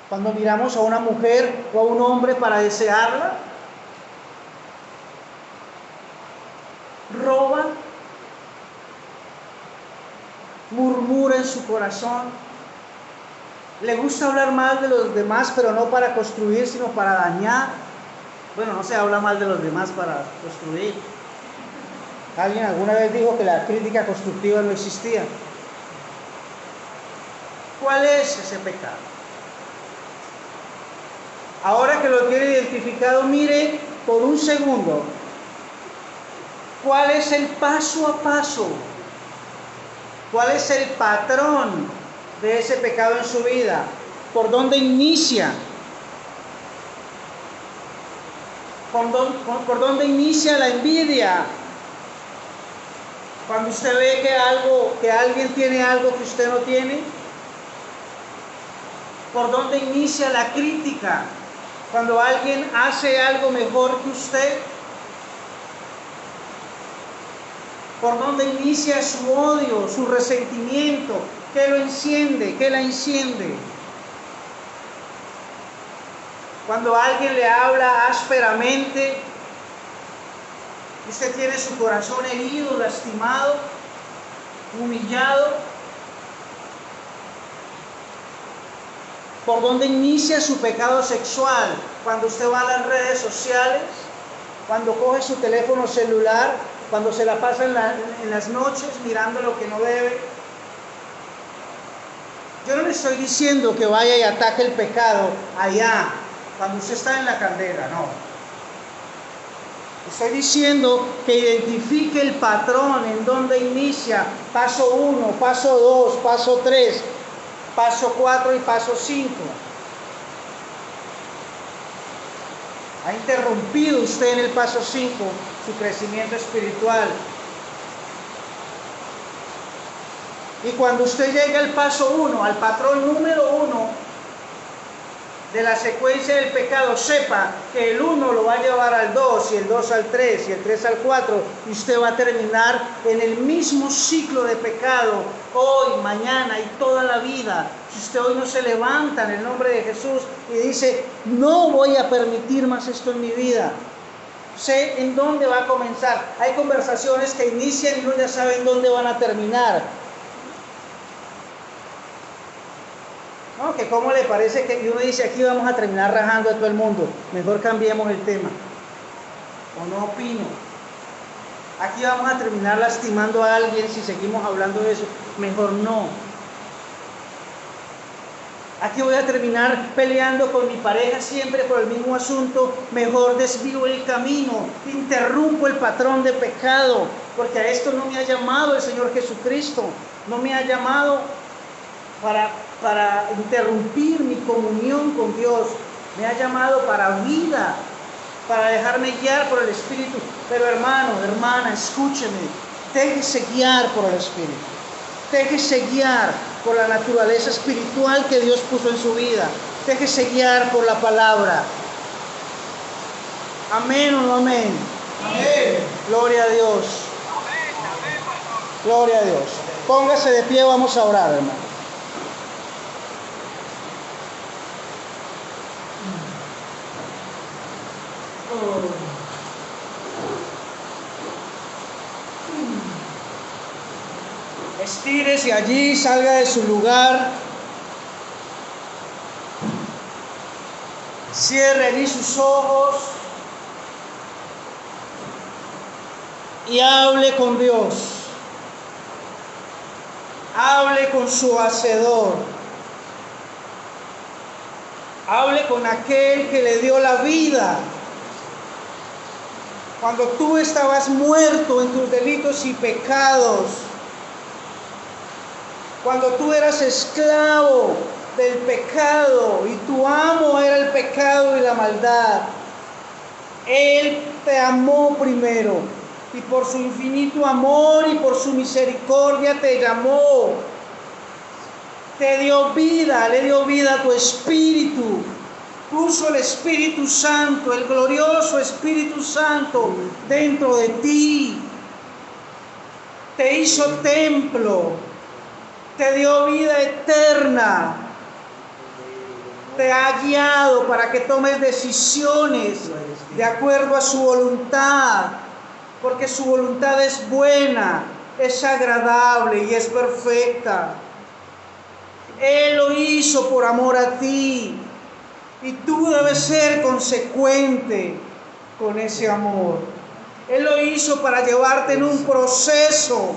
cuando miramos a una mujer o a un hombre para desearla. Roba, murmura en su corazón, le gusta hablar mal de los demás, pero no para construir, sino para dañar. Bueno, no se habla mal de los demás para construir. Alguien alguna vez dijo que la crítica constructiva no existía. ¿Cuál es ese pecado? Ahora que lo tiene identificado, mire por un segundo cuál es el paso a paso, cuál es el patrón de ese pecado en su vida, por dónde inicia, por dónde inicia la envidia. Cuando usted ve que alguien tiene algo que usted no tiene, por dónde inicia la crítica, cuando alguien hace algo mejor que usted, por dónde inicia su odio, su resentimiento, qué lo enciende, qué la enciende. Cuando alguien le habla ásperamente, usted tiene su corazón herido, lastimado, humillado. ¿Por dónde inicia su pecado sexual? Cuando usted va a las redes sociales, cuando coge su teléfono celular, cuando se la pasa en las noches mirando lo que no debe. Yo no le estoy diciendo que vaya y ataque el pecado allá, cuando usted está en la candela, no. Estoy diciendo que identifique el patrón en donde inicia, paso 1, paso 2, paso 3, paso 4 y paso 5. Ha interrumpido usted en el paso 5 su crecimiento espiritual. Y cuando usted llega al paso 1, al patrón número 1 de la secuencia del pecado, sepa que el 1 lo va a llevar al 2, y el 2 al 3, y el 3 al 4, y usted va a terminar en el mismo ciclo de pecado, hoy, mañana y toda la vida. Si usted hoy no se levanta en el nombre de Jesús y dice, no voy a permitir más esto en mi vida, sé en dónde va a comenzar. Hay conversaciones que inician y uno ya sabe en dónde van a terminar. ¿No? Que cómo le parece que uno dice, aquí vamos a terminar rajando a todo el mundo, mejor cambiemos el tema. O no opino. Aquí vamos a terminar lastimando a alguien si seguimos hablando de eso, mejor no. Aquí voy a terminar peleando con mi pareja siempre por el mismo asunto, mejor desvío el camino, interrumpo el patrón de pecado, porque a esto no me ha llamado el Señor Jesucristo, no me ha llamado para interrumpir mi comunión con Dios, me ha llamado para vida, para dejarme guiar por el Espíritu. Pero hermano, hermana, escúcheme, déjese guiar por el Espíritu. Déjese guiar por la naturaleza espiritual que Dios puso en su vida. Déjese guiar por la palabra. Amén o no amén. Amén. Gloria a Dios. Gloria a Dios. Póngase de pie, vamos a orar, hermano. Estírese allí, salga de su lugar. Cierre allí sus ojos y hable con Dios. Hable con su Hacedor. Hable con aquel que le dio la vida. Cuando tú estabas muerto en tus delitos y pecados, cuando tú eras esclavo del pecado y tu amo era el pecado y la maldad, Él te amó primero y por su infinito amor y por su misericordia te llamó, te dio vida, le dio vida a tu espíritu, puso el Espíritu Santo, el glorioso Espíritu Santo dentro de ti, te hizo templo, te dio vida eterna, te ha guiado para que tomes decisiones de acuerdo a su voluntad, porque su voluntad es buena, es agradable y es perfecta. Él lo hizo por amor a ti y tú debes ser consecuente con ese amor. Él lo hizo para llevarte en un proceso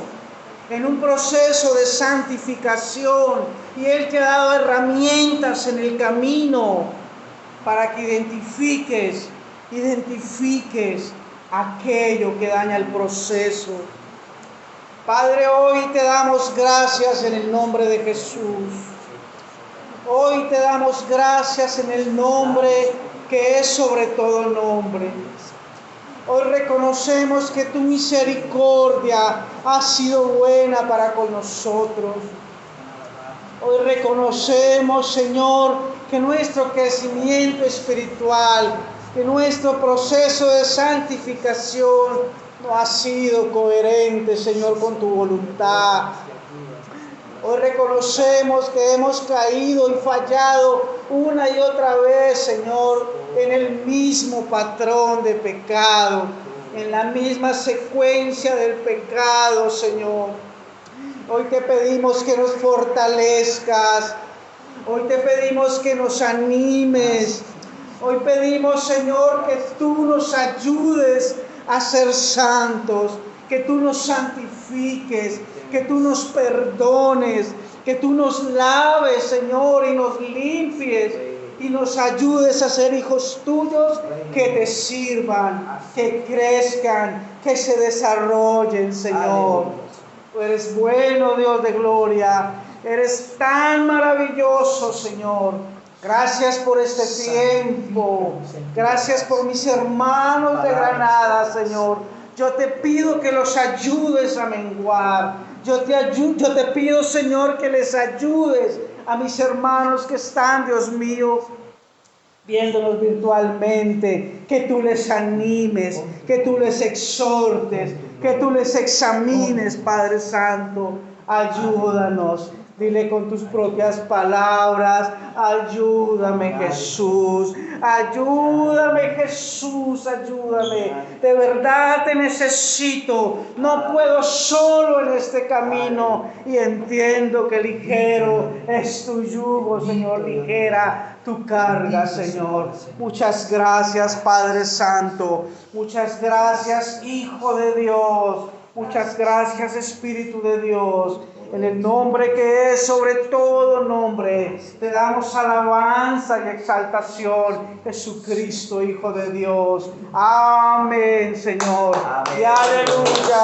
de santificación, y Él te ha dado herramientas en el camino para que identifiques aquello que daña el proceso. Padre, hoy te damos gracias en el nombre de Jesús. Hoy te damos gracias en el nombre que es sobre todo nombre. Hoy reconocemos que tu misericordia ha sido buena para con nosotros. Hoy reconocemos, Señor, que nuestro crecimiento espiritual, que nuestro proceso de santificación no ha sido coherente, Señor, con tu voluntad. Hoy reconocemos que hemos caído y fallado una y otra vez, Señor, en el mismo patrón de pecado, en la misma secuencia del pecado, Señor. Hoy te pedimos que nos fortalezcas, hoy te pedimos que nos animes, hoy pedimos, Señor, que tú nos ayudes a ser santos, que tú nos santifiques, que tú nos perdones, que tú nos laves, Señor, y nos limpies y nos ayudes a ser hijos tuyos que te sirvan, que crezcan, que se desarrollen, Señor. Tú eres bueno, Dios de gloria, eres tan maravilloso, Señor. Gracias por este tiempo, gracias por mis hermanos de Granada, Señor. Yo te pido que los ayudes a menguar. Yo te pido, Señor, que les ayudes a mis hermanos que están, Dios mío, viéndonos virtualmente, que tú les animes, que tú les exhortes, que tú les examines, Padre Santo. Ayúdanos. Dile con tus propias palabras: ayúdame, Jesús, ayúdame, Jesús, ayúdame. De verdad te necesito. No puedo solo en este camino y entiendo que ligero es tu yugo, Señor, ligera tu carga, Señor. Muchas gracias, Padre Santo. Muchas gracias, Hijo de Dios. Muchas gracias, Espíritu de Dios. En el nombre que es sobre todo nombre, te damos alabanza y exaltación, Jesucristo, Hijo de Dios. Amén, Señor. Amén. Y aleluya.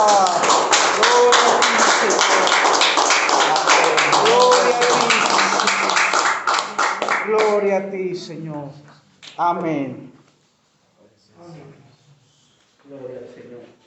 Gloria a ti, Señor. Amén. Gloria al Señor.